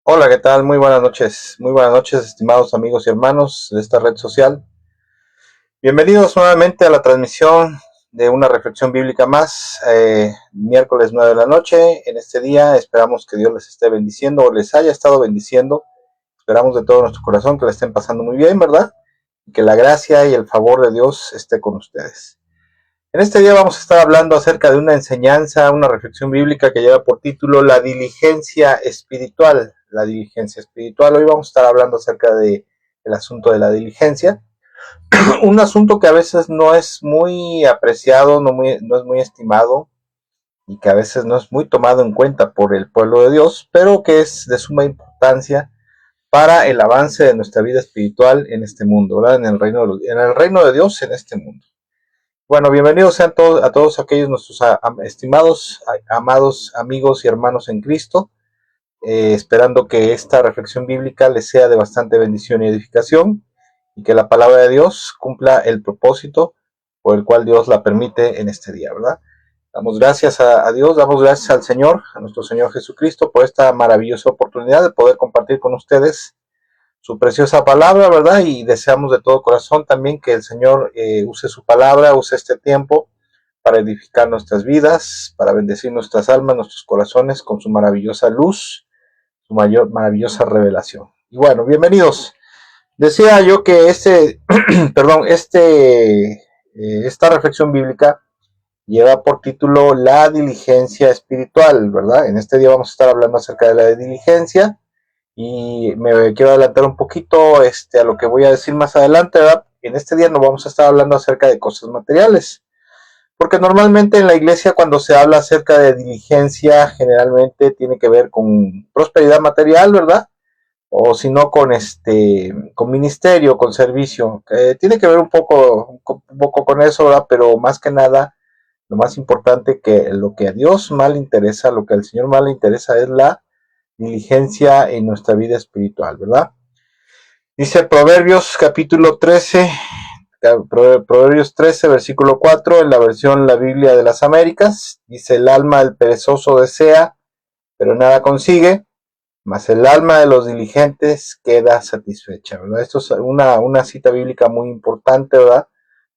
Hola, ¿qué tal? Muy buenas noches, estimados amigos y hermanos de esta red social. Bienvenidos nuevamente a la transmisión de una reflexión bíblica más, miércoles 9 de la noche. En este día esperamos que Dios les esté bendiciendo o les haya estado bendiciendo. Esperamos de todo nuestro corazón que la estén pasando muy bien, ¿verdad? Y que la gracia y el favor de Dios esté con ustedes. En este día vamos a estar hablando acerca de una enseñanza, una reflexión bíblica que lleva por título La diligencia espiritual. La diligencia espiritual. Hoy vamos a estar hablando acerca del asunto de la diligencia. Un asunto que a veces no es muy apreciado, no es muy estimado y que a veces no es muy tomado en cuenta por el pueblo de Dios, pero que es de suma importancia para el avance de nuestra vida espiritual en este mundo, ¿verdad? En el reino de Dios en este mundo. Bueno, bienvenidos sean a todos aquellos nuestros estimados, amados amigos y hermanos en Cristo, esperando que esta reflexión bíblica les sea de bastante bendición y edificación y que la palabra de Dios cumpla el propósito por el cual Dios la permite en este día, ¿verdad? Damos gracias a Dios, damos gracias al Señor, a nuestro Señor Jesucristo, por esta maravillosa oportunidad de poder compartir con ustedes su preciosa palabra, ¿verdad? Y deseamos de todo corazón también que el Señor use su palabra, use este tiempo para edificar nuestras vidas, para bendecir nuestras almas, nuestros corazones con su maravillosa luz, su maravillosa revelación. Y bueno, bienvenidos. Decía yo que perdón, esta reflexión bíblica lleva por título La diligencia espiritual, ¿verdad? En este día vamos a estar hablando acerca de la diligencia y me quiero adelantar un poquito a lo que voy a decir más adelante, ¿verdad? En este día no vamos a estar hablando acerca de cosas materiales, porque normalmente en la iglesia cuando se habla acerca de diligencia generalmente tiene que ver con prosperidad material, ¿verdad? O si no con ministerio, con servicio. Tiene que ver un poco con eso, ¿verdad? Pero más que nada, lo más importante que lo que a Dios más le interesa, lo que al Señor más le interesa es la diligencia en nuestra vida espiritual, ¿verdad? Dice Proverbios capítulo 13, Proverbios 13, versículo 4, en la versión La Biblia de las Américas, dice: el alma del perezoso desea, pero nada consigue, mas el alma de los diligentes queda satisfecha, ¿verdad? Esto es una cita bíblica muy importante, ¿verdad?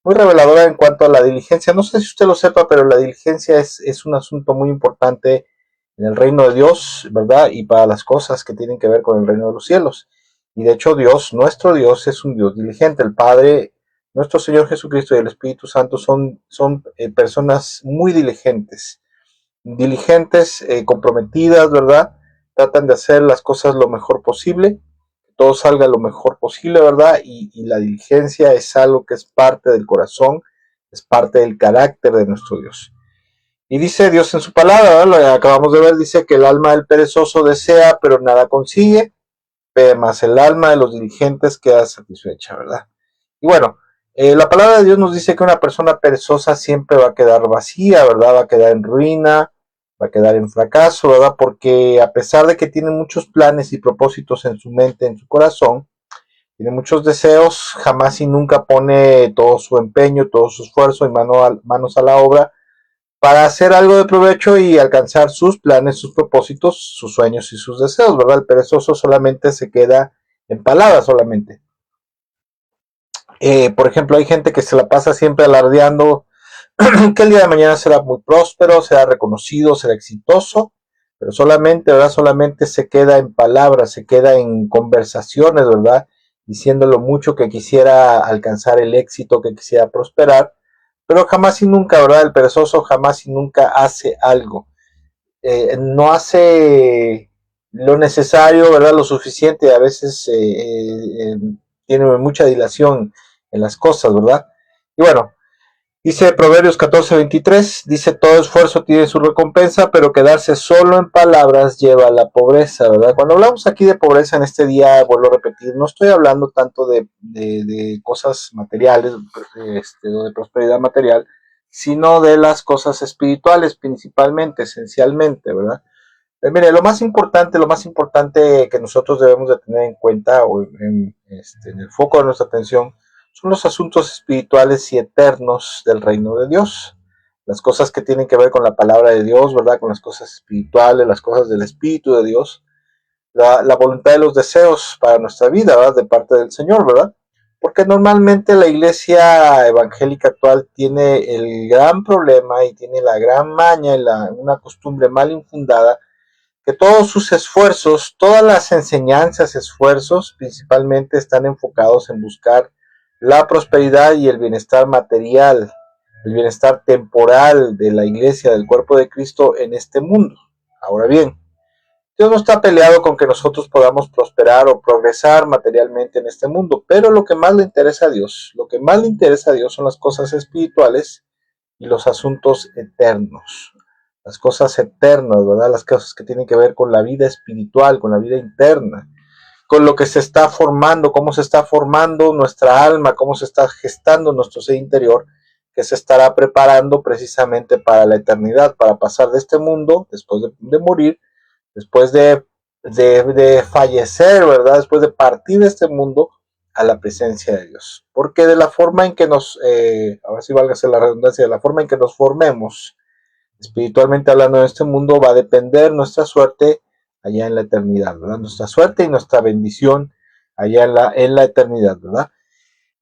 Muy reveladora en cuanto a la diligencia. No sé si usted lo sepa, pero la diligencia es un asunto muy importante en el reino de Dios, ¿verdad? Y para las cosas que tienen que ver con el reino de los cielos. Y de hecho Dios, nuestro Dios, es un Dios diligente. El Padre, nuestro Señor Jesucristo y el Espíritu Santo son personas muy diligentes, comprometidas, ¿verdad? Tratan de hacer las cosas lo mejor posible, que todo salga lo mejor posible, ¿verdad? Y la diligencia es algo que es parte del corazón, es parte del carácter de nuestro Dios. Y dice Dios en su palabra, ¿verdad? Lo que acabamos de ver, dice que el alma del perezoso desea, pero nada consigue, más el alma de los diligentes queda satisfecha, ¿verdad? Y bueno, la palabra de Dios nos dice que una persona perezosa siempre va a quedar vacía, ¿verdad? Va a quedar en ruina, va a quedar en fracaso, ¿verdad? Porque a pesar de que tiene muchos planes y propósitos en su mente, en su corazón, tiene muchos deseos, jamás y nunca pone todo su empeño, todo su esfuerzo y manos a la obra para hacer algo de provecho y alcanzar sus planes, sus propósitos, sus sueños y sus deseos, ¿verdad? El perezoso solamente se queda en palabras solamente. Por ejemplo, hay gente que se la pasa siempre alardeando que el día de mañana será muy próspero, será reconocido, será exitoso, pero solamente, ¿verdad? Solamente se queda en palabras, se queda en conversaciones, ¿verdad? Diciendo lo mucho que quisiera alcanzar el éxito, que quisiera prosperar, pero jamás y nunca, ¿verdad? El perezoso jamás y nunca hace algo. No hace lo necesario, ¿verdad? Lo suficiente, a veces tiene mucha dilación en las cosas, ¿verdad? Y bueno, dice Proverbios 14:23, dice: todo esfuerzo tiene su recompensa, pero quedarse solo en palabras lleva a la pobreza, ¿verdad? Cuando hablamos aquí de pobreza en este día, vuelvo a repetir, no estoy hablando tanto de cosas materiales, de prosperidad material, sino de las cosas espirituales principalmente, esencialmente, ¿verdad? Mire, lo más importante que nosotros debemos de tener en cuenta o en el foco de nuestra atención son los asuntos espirituales y eternos del reino de Dios. Las cosas que tienen que ver con la palabra de Dios, ¿verdad? Con las cosas espirituales, las cosas del Espíritu de Dios. la voluntad de los deseos para nuestra vida, ¿verdad? De parte del Señor, ¿verdad? Porque normalmente la iglesia evangélica actual tiene el gran problema y tiene la gran maña y una costumbre mal infundada, que todos sus esfuerzos, todas las enseñanzas, esfuerzos, principalmente están enfocados en buscar la prosperidad y el bienestar material, el bienestar temporal de la iglesia, del cuerpo de Cristo en este mundo. Ahora bien, Dios no está peleado con que nosotros podamos prosperar o progresar materialmente en este mundo, pero lo que más le interesa a Dios, lo que más le interesa a Dios son las cosas espirituales y los asuntos eternos, las cosas eternas, ¿verdad? Las cosas que tienen que ver con la vida espiritual, con la vida interna, con lo que se está formando, cómo se está formando nuestra alma, cómo se está gestando nuestro ser interior, que se estará preparando precisamente para la eternidad, para pasar de este mundo, después de morir, después de fallecer, ¿verdad? Después de partir de este mundo a la presencia de Dios. Porque de la forma en que ahora sí válgase la redundancia, de la forma en que nos formemos, espiritualmente hablando en este mundo, va a depender nuestra suerte allá en la eternidad, ¿verdad? Nuestra suerte y nuestra bendición allá en la eternidad, ¿verdad?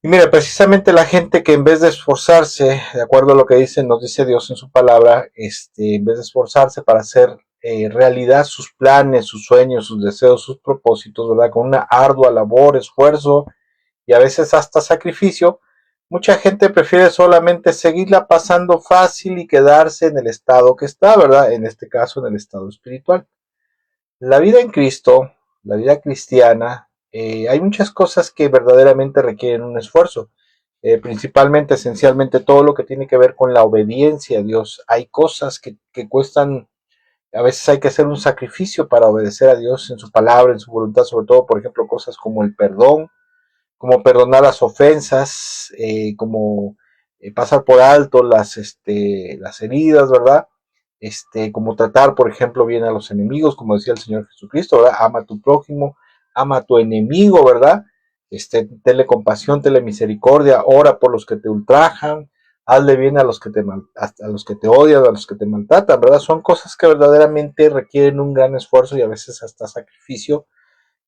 Y mira, precisamente la gente que en vez de esforzarse, de acuerdo a lo que nos dice Dios en su palabra, en vez de esforzarse para hacer realidad sus planes, sus sueños, sus deseos, sus propósitos, ¿verdad? Con una ardua labor, esfuerzo y a veces hasta sacrificio, mucha gente prefiere solamente seguirla pasando fácil y quedarse en el estado que está, ¿verdad? En este caso, en el estado espiritual. La vida en Cristo, la vida cristiana, hay muchas cosas que verdaderamente requieren un esfuerzo. Principalmente, esencialmente, todo lo que tiene que ver con la obediencia a Dios. Hay cosas que cuestan, a veces hay que hacer un sacrificio para obedecer a Dios en su palabra, en su voluntad, sobre todo, por ejemplo, cosas como el perdón, como perdonar las ofensas, como pasar por alto las heridas, ¿verdad? Como tratar, por ejemplo, bien a los enemigos, como decía el Señor Jesucristo, ¿verdad? Ama a tu prójimo, ama a tu enemigo, ¿verdad? Tenle compasión, tenle misericordia, ora por los que te ultrajan, hazle bien a los que te odian, a los que te maltratan, ¿verdad? Son cosas que verdaderamente requieren un gran esfuerzo y a veces hasta sacrificio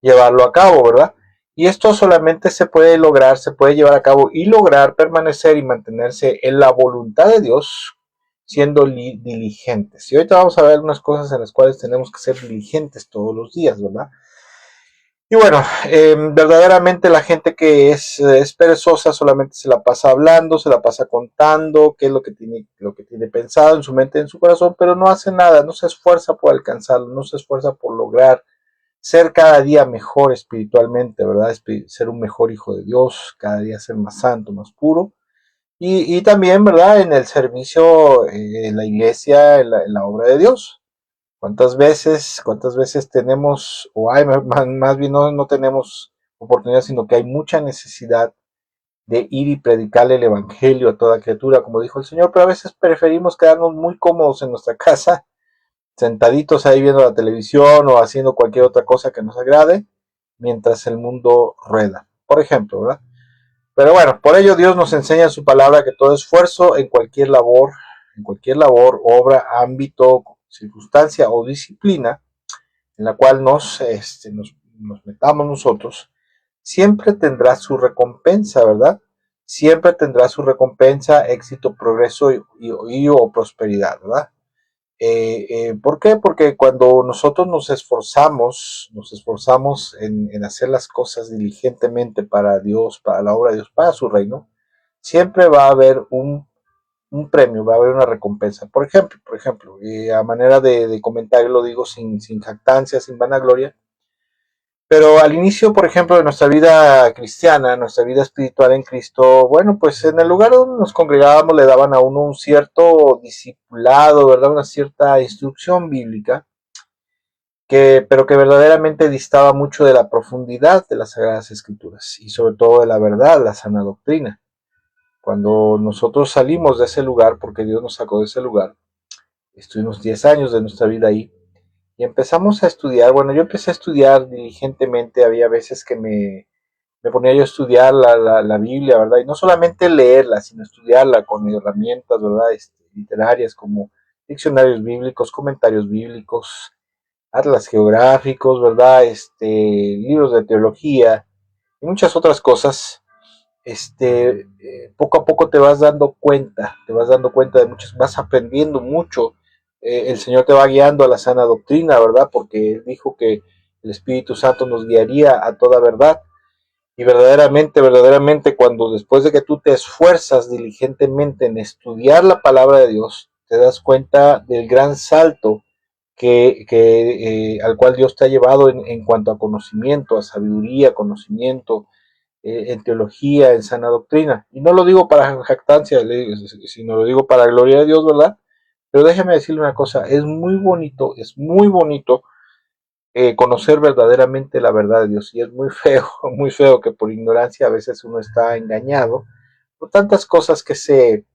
llevarlo a cabo, ¿verdad? Y esto solamente se puede lograr, se puede llevar a cabo y lograr permanecer y mantenerse en la voluntad de Dios siendo diligentes. Y ahorita vamos a ver unas cosas en las cuales tenemos que ser diligentes todos los días, ¿verdad? Y bueno, verdaderamente la gente que es perezosa solamente se la pasa hablando, se la pasa contando qué es lo que tiene pensado en su mente, en su corazón, pero no hace nada, no se esfuerza por alcanzarlo, no se esfuerza por lograr ser cada día mejor espiritualmente, ¿verdad? Ser un mejor hijo de Dios, cada día ser más santo, más puro. Y también, ¿verdad? En el servicio, en la iglesia, en la obra de Dios. ¿Cuántas veces tenemos, o hay, más bien no tenemos oportunidad, sino que hay mucha necesidad de ir y predicarle el evangelio a toda criatura, como dijo el Señor, pero a veces preferimos quedarnos muy cómodos en nuestra casa, sentaditos ahí viendo la televisión o haciendo cualquier otra cosa que nos agrade, mientras el mundo rueda, por ejemplo, ¿verdad? Pero bueno, por ello Dios nos enseña en su palabra que todo esfuerzo en cualquier labor, obra, ámbito, circunstancia o disciplina en la cual nos metamos nosotros, siempre tendrá su recompensa, ¿verdad? Siempre tendrá su recompensa, éxito, progreso o prosperidad, ¿verdad? ¿Por qué? Porque cuando nosotros nos esforzamos en hacer las cosas diligentemente para Dios, para la obra de Dios, para su reino, siempre va a haber un premio, va a haber una recompensa. Por ejemplo, a manera de comentario lo digo sin jactancia, sin vanagloria, pero al inicio, por ejemplo, de nuestra vida cristiana, nuestra vida espiritual en Cristo, bueno, pues en el lugar donde nos congregábamos le daban a uno un cierto discipulado, ¿verdad? Una cierta instrucción bíblica, pero que verdaderamente distaba mucho de la profundidad de las Sagradas Escrituras y sobre todo de la verdad, la sana doctrina. Cuando nosotros salimos de ese lugar, porque Dios nos sacó de ese lugar, estuvimos 10 años de nuestra vida ahí, y empezamos a estudiar. Bueno, yo empecé a estudiar diligentemente, había veces que me ponía yo a estudiar la Biblia, ¿verdad? Y no solamente leerla, sino estudiarla con herramientas, ¿verdad? Literarias como diccionarios bíblicos, comentarios bíblicos, atlas geográficos, ¿verdad? Libros de teología y muchas otras cosas. Poco a poco te vas dando cuenta de muchas, vas aprendiendo mucho. El Señor te va guiando a la sana doctrina, ¿verdad? Porque Él dijo que el Espíritu Santo nos guiaría a toda verdad. Y verdaderamente, verdaderamente, cuando después de que tú te esfuerzas diligentemente en estudiar la palabra de Dios, te das cuenta del gran salto al cual Dios te ha llevado en cuanto a conocimiento, a sabiduría, conocimiento, en teología, en sana doctrina. Y no lo digo para jactancia, sino lo digo para gloria de Dios, ¿verdad? Pero déjeme decirle una cosa, es muy bonito conocer verdaderamente la verdad de Dios. Y es muy feo, muy feo que por ignorancia a veces uno está engañado por tantas cosas que se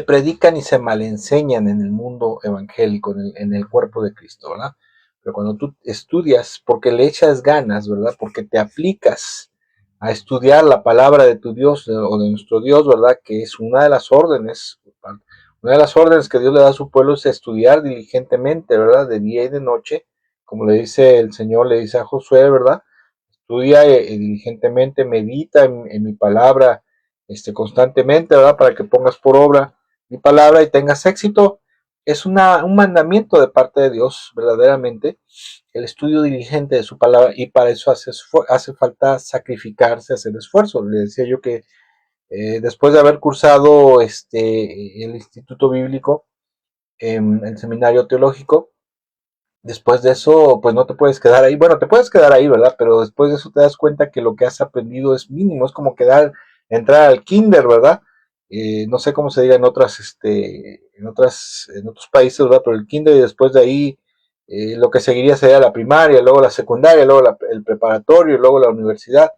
predican y se malenseñan en el mundo evangélico, en el cuerpo de Cristo, ¿verdad? Pero cuando tú estudias, porque le echas ganas, ¿verdad? Porque te aplicas a estudiar la palabra de tu Dios o de nuestro Dios, ¿verdad? Que es una de las órdenes que Dios le da a su pueblo es estudiar diligentemente, ¿verdad? De día y de noche, como le dice el Señor, le dice a Josué, ¿verdad? Estudia diligentemente, medita en mi palabra constantemente, ¿verdad? Para que pongas por obra mi palabra y tengas éxito. Es un mandamiento de parte de Dios, verdaderamente, el estudio diligente de su palabra, y para eso hace falta sacrificarse, hacer esfuerzo. Le decía yo que después de haber cursado el Instituto Bíblico, el seminario teológico, después de eso, pues no te puedes quedar ahí. Bueno, te puedes quedar ahí, ¿verdad? Pero después de eso te das cuenta que lo que has aprendido es mínimo. Es como entrar al kinder, ¿verdad? No sé cómo se diga en otros países, ¿verdad? Pero el kinder y después de ahí lo que seguiría sería la primaria, luego la secundaria, luego el preparatorio, luego la universidad.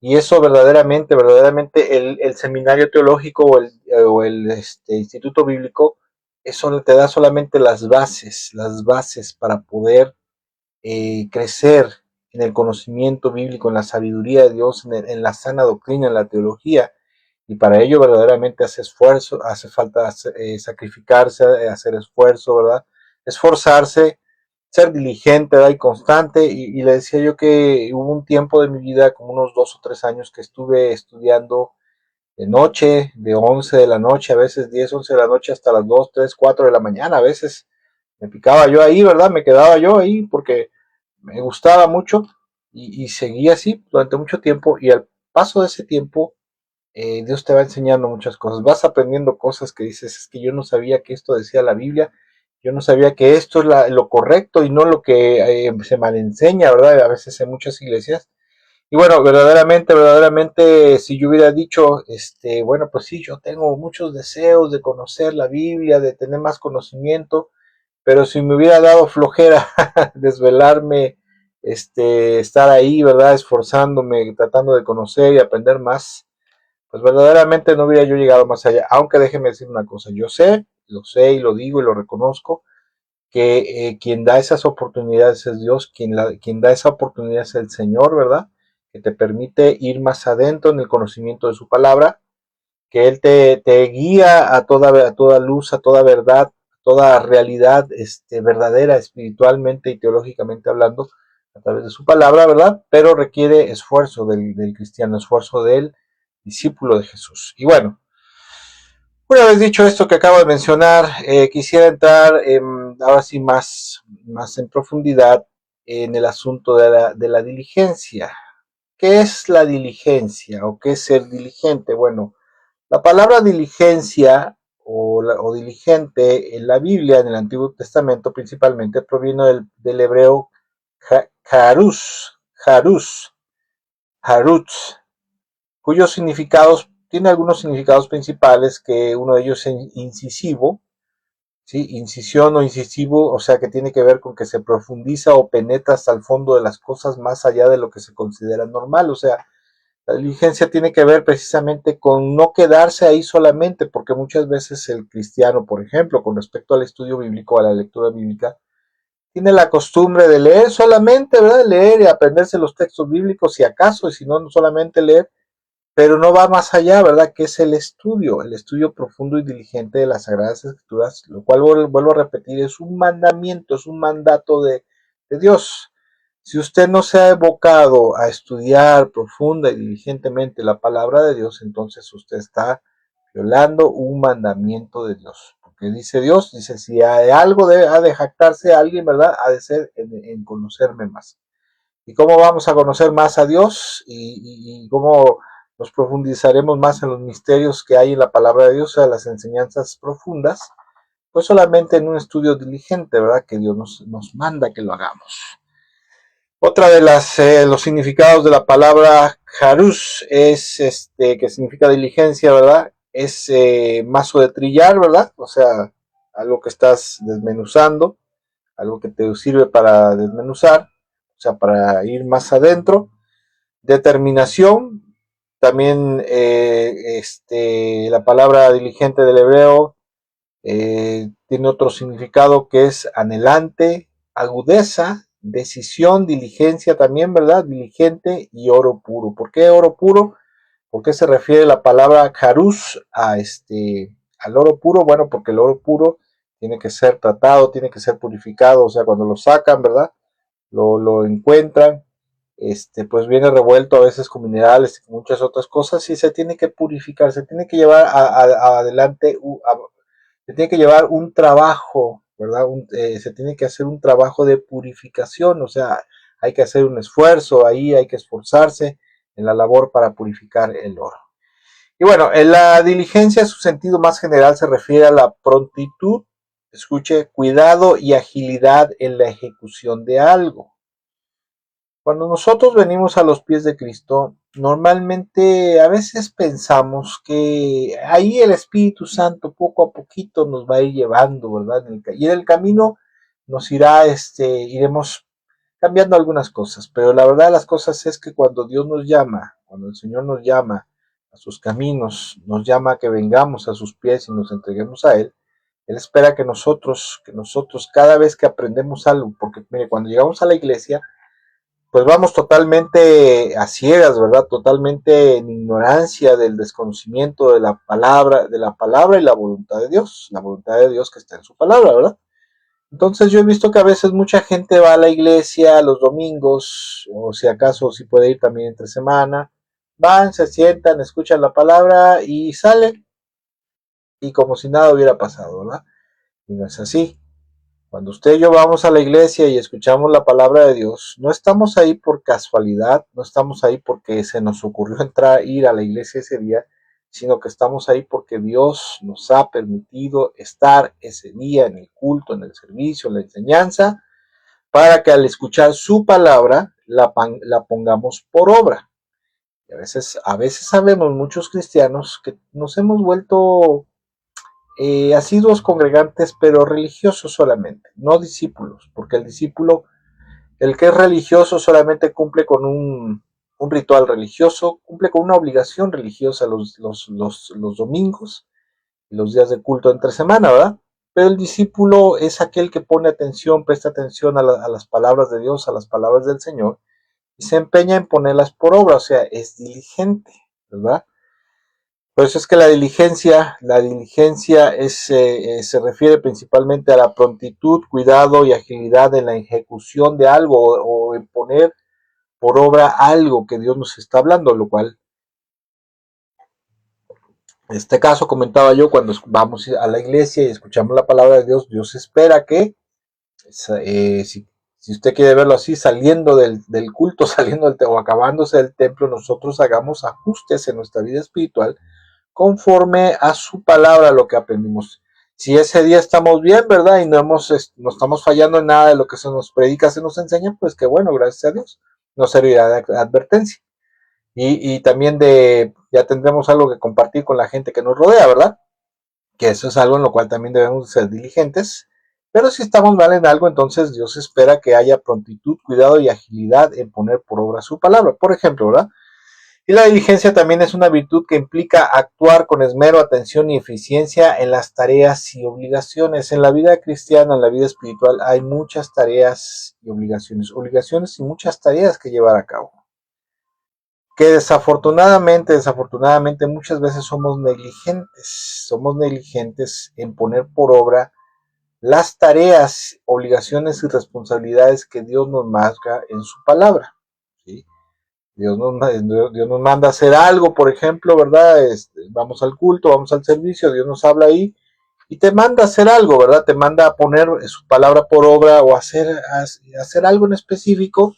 Y eso verdaderamente, verdaderamente el seminario teológico o el instituto bíblico, eso te da solamente las bases para poder crecer en el conocimiento bíblico, en la sabiduría de Dios, en la sana doctrina, en la teología. Y para ello verdaderamente hace esfuerzo, hace falta sacrificarse, hacer esfuerzo, ¿verdad? Esforzarse, ser diligente, ¿verdad? Y constante. Y le decía yo que hubo un tiempo de mi vida, como unos 2 o 3 años, que estuve estudiando de noche, de 11 de la noche, a veces 10, 11 de la noche, hasta las 2, 3, 4 de la mañana. A veces me picaba yo ahí, ¿verdad? Me quedaba yo ahí porque me gustaba mucho y seguí así durante mucho tiempo. Y al paso de ese tiempo, Dios te va enseñando muchas cosas. Vas aprendiendo cosas que dices, es que yo no sabía que esto decía la Biblia. Yo no sabía que esto es lo correcto y no lo que se malenseña, ¿verdad? A veces en muchas iglesias. Y bueno, verdaderamente, verdaderamente, si yo hubiera dicho, bueno, pues sí, yo tengo muchos deseos de conocer la Biblia, de tener más conocimiento, pero si me hubiera dado flojera desvelarme, estar ahí, ¿verdad? Esforzándome, tratando de conocer y aprender más, pues verdaderamente no hubiera yo llegado más allá. Aunque déjeme decir una cosa, yo sé, lo sé y lo digo y lo reconozco, que quien da esas oportunidades es Dios, quien da esa oportunidad es el Señor, ¿verdad? Que te permite ir más adentro en el conocimiento de su palabra, que Él te guía a toda luz, a toda verdad, a toda realidad verdadera, espiritualmente y teológicamente hablando, a través de su palabra, ¿verdad? Pero requiere esfuerzo del cristiano, esfuerzo del discípulo de Jesús. Y bueno, una vez dicho esto que acabo de mencionar, quisiera entrar ahora sí más en profundidad en el asunto de la diligencia. ¿Qué es la diligencia o qué es ser diligente? Bueno, la palabra diligencia o diligente en la Biblia, en el Antiguo Testamento principalmente, proviene del hebreo harus, harus, harutz, cuyos significados, tiene algunos significados principales, que uno de ellos es incisivo, ¿sí? Incisión o incisivo, o sea que tiene que ver con que se profundiza o penetra hasta el fondo de las cosas más allá de lo que se considera normal, o sea, la diligencia tiene que ver precisamente con no quedarse ahí solamente, porque muchas veces el cristiano, por ejemplo, con respecto al estudio bíblico, a la lectura bíblica, tiene la costumbre de leer solamente, ¿verdad? Leer y aprenderse los textos bíblicos, si acaso, y si no, no solamente leer, pero no va más allá, ¿verdad? Que es el estudio profundo y diligente de las Sagradas Escrituras, lo cual vuelvo a repetir, es un mandamiento, es un mandato de Dios. Si usted no se ha evocado a estudiar profunda y diligentemente la palabra de Dios, entonces usted está violando un mandamiento de Dios. Porque dice Dios, dice, si hay algo ha de jactarse a alguien, ¿verdad? Ha de ser en conocerme más. ¿Y cómo vamos a conocer más a Dios? Y cómo nos profundizaremos más en los misterios que hay en la palabra de Dios, o sea, las enseñanzas profundas, pues solamente en un estudio diligente, ¿verdad? Que Dios nos manda que lo hagamos. Otra de los significados de la palabra harus es que significa diligencia, ¿verdad? Es mazo de trillar, ¿verdad? O sea, algo que estás desmenuzando, algo que te sirve para desmenuzar, o sea, para ir más adentro. Determinación, también la palabra diligente del hebreo tiene otro significado que es anhelante, agudeza, decisión, diligencia también, ¿verdad? Diligente y oro puro. ¿Por qué oro puro? ¿Por qué se refiere la palabra harus al oro puro? Bueno, porque el oro puro tiene que ser tratado, tiene que ser purificado, o sea, cuando lo sacan, ¿verdad? Lo encuentran, pues viene revuelto a veces con minerales y muchas otras cosas y se tiene que purificar, se tiene que llevar adelante, se tiene que llevar un trabajo, ¿verdad? Se tiene que hacer un trabajo de purificación, o sea, hay que hacer un esfuerzo ahí, hay que esforzarse en la labor para purificar el oro. Y bueno, en la diligencia, en su sentido más general, se refiere a la prontitud, escuche, cuidado y agilidad en la ejecución de algo. Cuando nosotros venimos a los pies de Cristo, normalmente a veces pensamos que ahí el Espíritu Santo poco a poquito nos va a ir llevando, ¿verdad? Y en el camino nos iremos cambiando algunas cosas, pero la verdad de las cosas es que cuando Dios nos llama, cuando el Señor nos llama a sus caminos, nos llama a que vengamos a sus pies y nos entreguemos a Él espera que nosotros cada vez que aprendemos algo, porque mire, cuando llegamos a la iglesia, pues vamos totalmente a ciegas, ¿verdad? Totalmente en ignorancia del desconocimiento de la palabra y la voluntad de Dios que está en su palabra, ¿verdad? Entonces yo he visto que a veces mucha gente va a la iglesia los domingos, o si acaso si puede ir también entre semana, van, se sientan, escuchan la palabra y salen, y como si nada hubiera pasado, ¿verdad? Y no es así. Cuando usted y yo vamos a la iglesia y escuchamos la palabra de Dios, no estamos ahí por casualidad, no estamos ahí porque se nos ocurrió ir a la iglesia ese día, sino que estamos ahí porque Dios nos ha permitido estar ese día en el culto, en el servicio, en la enseñanza, para que al escuchar su palabra la pongamos por obra. Y a veces sabemos muchos cristianos que nos hemos vuelto asiduos congregantes, pero religiosos solamente, no discípulos, porque el que es religioso solamente cumple con un ritual religioso, cumple con una obligación religiosa los domingos y los días de culto entre semana, ¿verdad? Pero el discípulo es aquel que pone atención, presta atención a las palabras de Dios, a las palabras del Señor, y se empeña en ponerlas por obra, o sea, es diligente, ¿verdad? Por eso es que la diligencia se refiere principalmente a la prontitud, cuidado y agilidad en la ejecución de algo o en poner por obra algo que Dios nos está hablando, lo cual, en este caso comentaba yo, cuando vamos a la iglesia y escuchamos la palabra de Dios, Dios espera que, si usted quiere verlo así, saliendo del culto, o acabándose del templo, nosotros hagamos ajustes en nuestra vida espiritual conforme a su palabra lo que aprendimos. Si ese día estamos bien, ¿verdad? Y no estamos fallando en nada de lo que se nos predica, se nos enseña, pues que bueno, gracias a Dios, nos servirá de advertencia. Y también ya tendremos algo que compartir con la gente que nos rodea, ¿verdad? Que eso es algo en lo cual también debemos ser diligentes. Pero si estamos mal en algo, entonces Dios espera que haya prontitud, cuidado y agilidad en poner por obra su palabra. Por ejemplo, ¿verdad? Y la diligencia también es una virtud que implica actuar con esmero, atención y eficiencia en las tareas y obligaciones. En la vida cristiana, en la vida espiritual, hay muchas tareas y obligaciones y muchas tareas que llevar a cabo. que desafortunadamente muchas veces somos negligentes en poner por obra las tareas, obligaciones y responsabilidades que Dios nos marca en su palabra, ¿sí? Dios nos manda a hacer algo, por ejemplo, ¿verdad? Vamos al culto, vamos al servicio, Dios nos habla ahí y te manda a hacer algo, ¿verdad? Te manda a poner su palabra por obra o hacer algo en específico.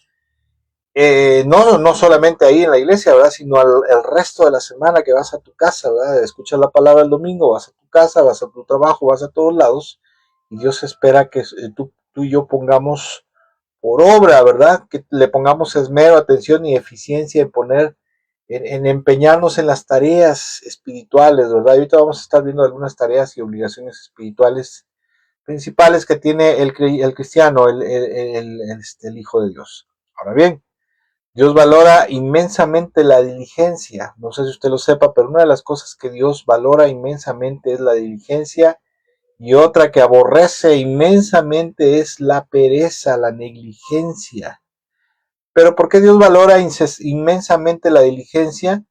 No solamente ahí en la iglesia, ¿verdad? Sino el resto de la semana que vas a tu casa, ¿verdad? Escuchas la palabra el domingo, vas a tu casa, vas a tu trabajo, vas a todos lados y Dios espera que tú y yo pongamos por obra, ¿verdad? Que le pongamos esmero, atención y eficiencia en empeñarnos en las tareas espirituales, ¿verdad? Y ahorita vamos a estar viendo algunas tareas y obligaciones espirituales principales que tiene el cristiano, el Hijo de Dios. Ahora bien, Dios valora inmensamente la diligencia. No sé si usted lo sepa, pero una de las cosas que Dios valora inmensamente es la diligencia y otra que aborrece inmensamente es la pereza, la negligencia. Pero ¿por qué Dios valora inmensamente la diligencia?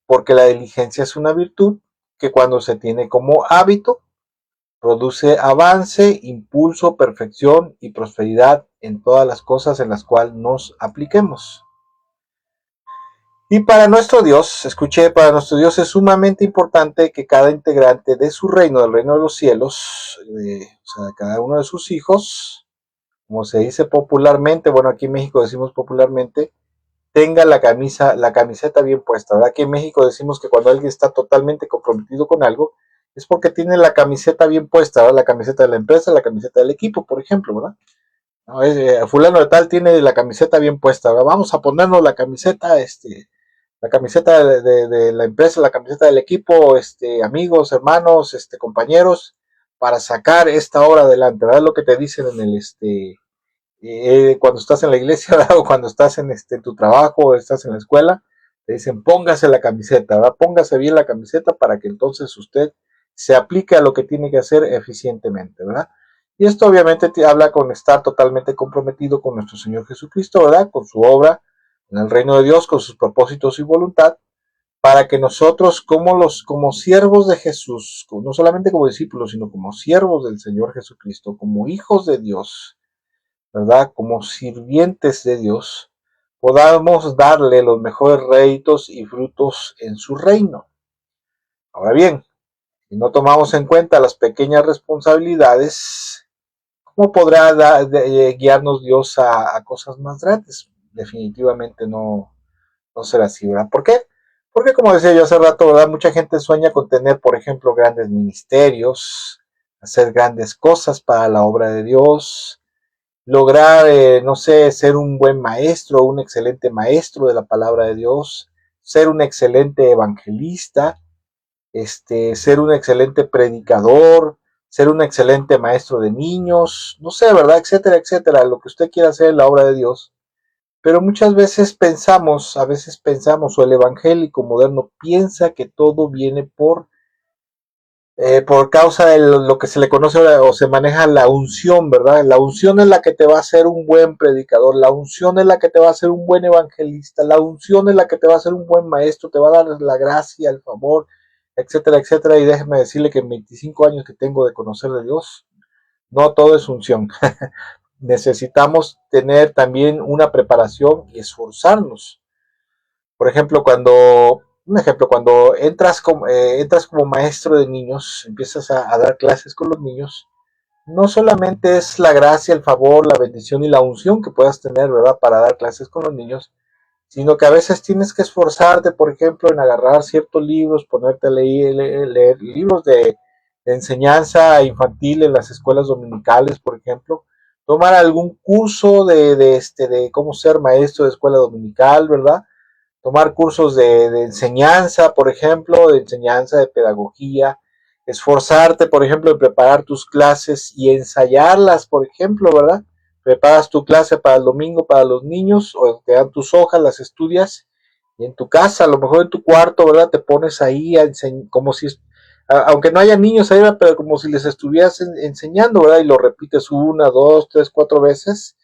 Porque la diligencia es una virtud que cuando se tiene como hábito produce avance, impulso, perfección y prosperidad en todas las cosas en las cuales nos apliquemos. Y para nuestro Dios, para nuestro Dios es sumamente importante que cada integrante de su reino, del reino de los cielos, o sea, cada uno de sus hijos, como se dice popularmente, bueno, aquí en México decimos popularmente, tenga la camiseta bien puesta, ¿verdad? Aquí en México decimos que cuando alguien está totalmente comprometido con algo, es porque tiene la camiseta bien puesta, ¿verdad? La camiseta de la empresa, la camiseta del equipo, por ejemplo, ¿verdad? No, fulano de tal tiene la camiseta bien puesta, ¿verdad? Vamos a ponernos la camiseta de la empresa, la camiseta del equipo, amigos, hermanos, compañeros, para sacar esta obra adelante, ¿verdad? Lo que te dicen en cuando estás en la iglesia, ¿verdad? O cuando estás en tu trabajo, o estás en la escuela, te dicen póngase la camiseta, ¿verdad? Póngase bien la camiseta para que entonces usted se aplique a lo que tiene que hacer eficientemente, ¿verdad? Y esto obviamente te habla con estar totalmente comprometido con nuestro Señor Jesucristo, ¿verdad? Con su obra en el reino de Dios, con sus propósitos y voluntad, para que nosotros como siervos de Jesús, no solamente como discípulos, sino como siervos del Señor Jesucristo, como hijos de Dios, ¿verdad? Como sirvientes de Dios, podamos darle los mejores réditos y frutos en su reino. Ahora bien, si no tomamos en cuenta las pequeñas responsabilidades, ¿cómo podrá guiarnos Dios a cosas más grandes? Definitivamente no será así, ¿verdad? ¿Por qué? Porque como decía yo hace rato, ¿verdad? Mucha gente sueña con tener, por ejemplo, grandes ministerios, hacer grandes cosas para la obra de Dios, lograr, no sé, ser un buen maestro, un excelente maestro de la palabra de Dios, ser un excelente evangelista, ser un excelente predicador, ser un excelente maestro de niños, no sé, ¿verdad? Etcétera, etcétera, lo que usted quiera hacer en la obra de Dios. Pero muchas veces a veces pensamos, o el evangélico moderno piensa que todo viene por causa de lo que se le conoce o se maneja la unción, ¿verdad? La unción es la que te va a hacer un buen predicador, la unción es la que te va a hacer un buen evangelista, la unción es la que te va a hacer un buen maestro, te va a dar la gracia, el favor, etcétera, etcétera. Y déjeme decirle que en 25 años que tengo de conocer de Dios, no todo es unción. Necesitamos tener también una preparación y esforzarnos. Por ejemplo, cuando entras como maestro de niños, empiezas a dar clases con los niños, no solamente es la gracia, el favor, la bendición y la unción que puedas tener, ¿verdad? Para dar clases con los niños, sino que a veces tienes que esforzarte, por ejemplo, en agarrar ciertos libros, ponerte a leer libros de enseñanza infantil en las escuelas dominicales, por ejemplo, tomar algún curso de cómo ser maestro de escuela dominical, ¿verdad? Tomar cursos de enseñanza, por ejemplo, de enseñanza, de pedagogía, esforzarte, por ejemplo, en preparar tus clases y ensayarlas, por ejemplo, ¿verdad? Preparas tu clase para el domingo para los niños, o te dan tus hojas, las estudias, y en tu casa, a lo mejor en tu cuarto, ¿verdad? Te pones ahí a como si, aunque no haya niños ahí, pero como si les estuvieras enseñando, ¿verdad? Y lo repites una, dos, tres, cuatro veces,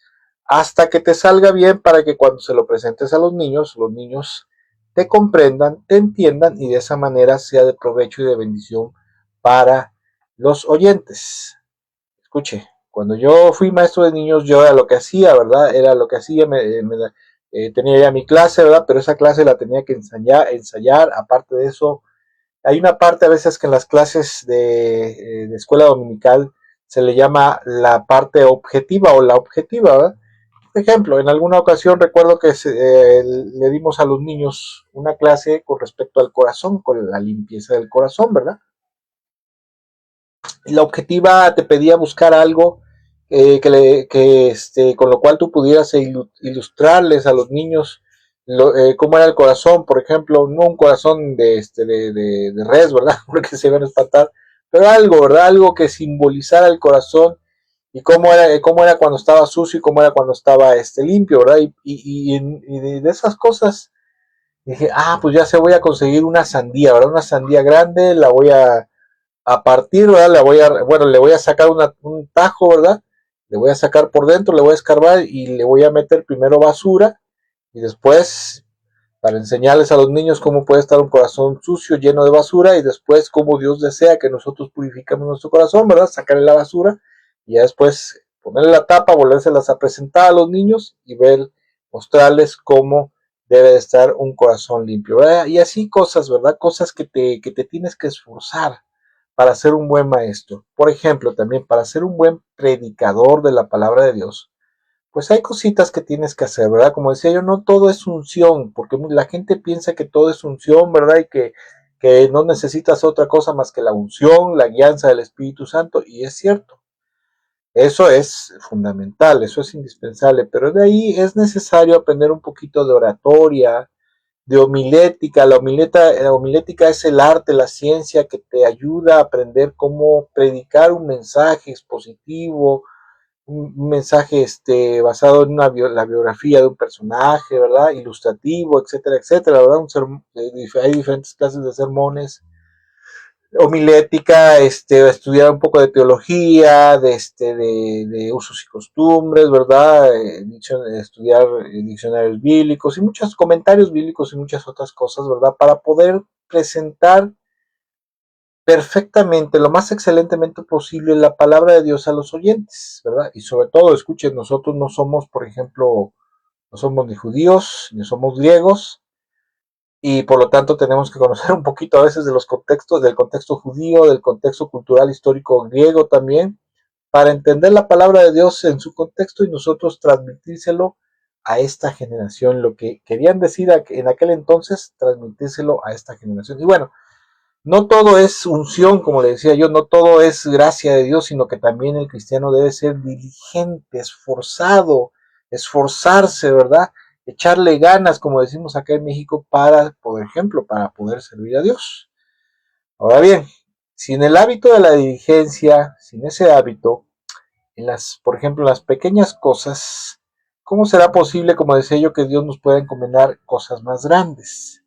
hasta que te salga bien para que cuando se lo presentes a los niños te comprendan, te entiendan y de esa manera sea de provecho y de bendición para los oyentes. Escuche, cuando yo fui maestro de niños, yo era lo que hacía, ¿verdad? Era lo que hacía, tenía ya mi clase, ¿verdad? Pero esa clase la tenía que ensayar. Aparte de eso, hay una parte a veces que en las clases de escuela dominical se le llama la parte objetiva o la objetiva, ¿verdad? Por ejemplo, en alguna ocasión recuerdo que le dimos a los niños una clase con respecto al corazón, con la limpieza del corazón, ¿verdad? Y la objetiva te pedía buscar algo con lo cual tú pudieras ilustrarles a los niños cómo era el corazón, por ejemplo, no un corazón de res, ¿verdad? Porque se iban a espantar, pero algo, ¿verdad? Algo que simbolizara el corazón y cómo era cuando estaba sucio y cómo era cuando estaba limpio, ¿verdad? Y de esas cosas dije, pues ya se voy a conseguir una sandía, ¿verdad? Una sandía grande, la voy a partir, ¿verdad? Le voy a sacar un tajo, ¿verdad? Le voy a sacar por dentro, le voy a escarbar y le voy a meter primero basura y después, para enseñarles a los niños cómo puede estar un corazón sucio, lleno de basura y después cómo Dios desea que nosotros purifiquemos nuestro corazón, ¿verdad? Sacarle la basura y ya después ponerle la tapa, volvérselas a presentar a los niños y mostrarles cómo debe de estar un corazón limpio, ¿verdad? Y así cosas, ¿verdad? Cosas que te tienes que esforzar para ser un buen maestro. Por ejemplo, también para ser un buen predicador de la palabra de Dios, pues hay cositas que tienes que hacer, ¿verdad? Como decía yo, no todo es unción, porque la gente piensa que todo es unción, ¿verdad? Y que no necesitas otra cosa más que la unción, la guianza del Espíritu Santo, y es cierto. Eso es fundamental, eso es indispensable, pero de ahí es necesario aprender un poquito de oratoria, de homilética. La homilética es el arte, la ciencia que te ayuda a aprender cómo predicar un mensaje expositivo, un mensaje basado en la biografía de un personaje, ¿verdad? Ilustrativo, etcétera, etcétera, ¿verdad? Hay diferentes clases de sermones, homilética, estudiar un poco de teología, de usos y costumbres, ¿verdad? Estudiar diccionarios bíblicos y muchos comentarios bíblicos y muchas otras cosas, ¿verdad? Para poder presentar perfectamente, lo más excelentemente posible, la palabra de Dios a los oyentes, ¿verdad? Y sobre todo, escuchen, nosotros no somos, por ejemplo, no somos ni judíos, ni somos griegos, y por lo tanto tenemos que conocer un poquito a veces de los contextos, del contexto judío, del contexto cultural histórico griego también, para entender la palabra de Dios en su contexto y nosotros transmitírselo a esta generación, lo que querían decir en aquel entonces, transmitírselo a esta generación. Y bueno, no todo es unción, como le decía yo, no todo es gracia de Dios, sino que también el cristiano debe ser diligente, esforzado, esforzarse, ¿verdad? Echarle ganas, como decimos acá en México, para, por ejemplo, para poder servir a Dios. Ahora bien, sin el hábito de la diligencia, sin ese hábito, por ejemplo, en las pequeñas cosas, ¿cómo será posible, como decía yo, que Dios nos pueda encomendar cosas más grandes?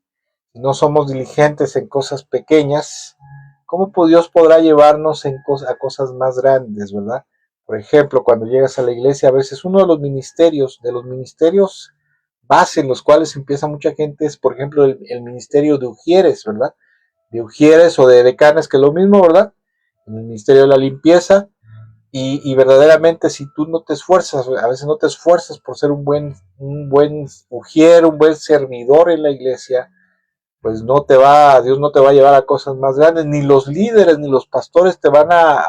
Si no somos diligentes en cosas pequeñas, ¿cómo Dios podrá llevarnos a cosas más grandes, verdad? Por ejemplo, cuando llegas a la iglesia, a veces uno de los ministerios base en los cuales empieza mucha gente es, por ejemplo, el ministerio de ujieres, ¿verdad? De ujieres o de decanes, que es lo mismo, ¿verdad? En el ministerio de la limpieza. Y verdaderamente, si tú no te esfuerzas, a veces no te esfuerzas por ser un buen ujier, un buen servidor en la iglesia, pues Dios no te va a llevar a cosas más grandes, ni los líderes, ni los pastores te van a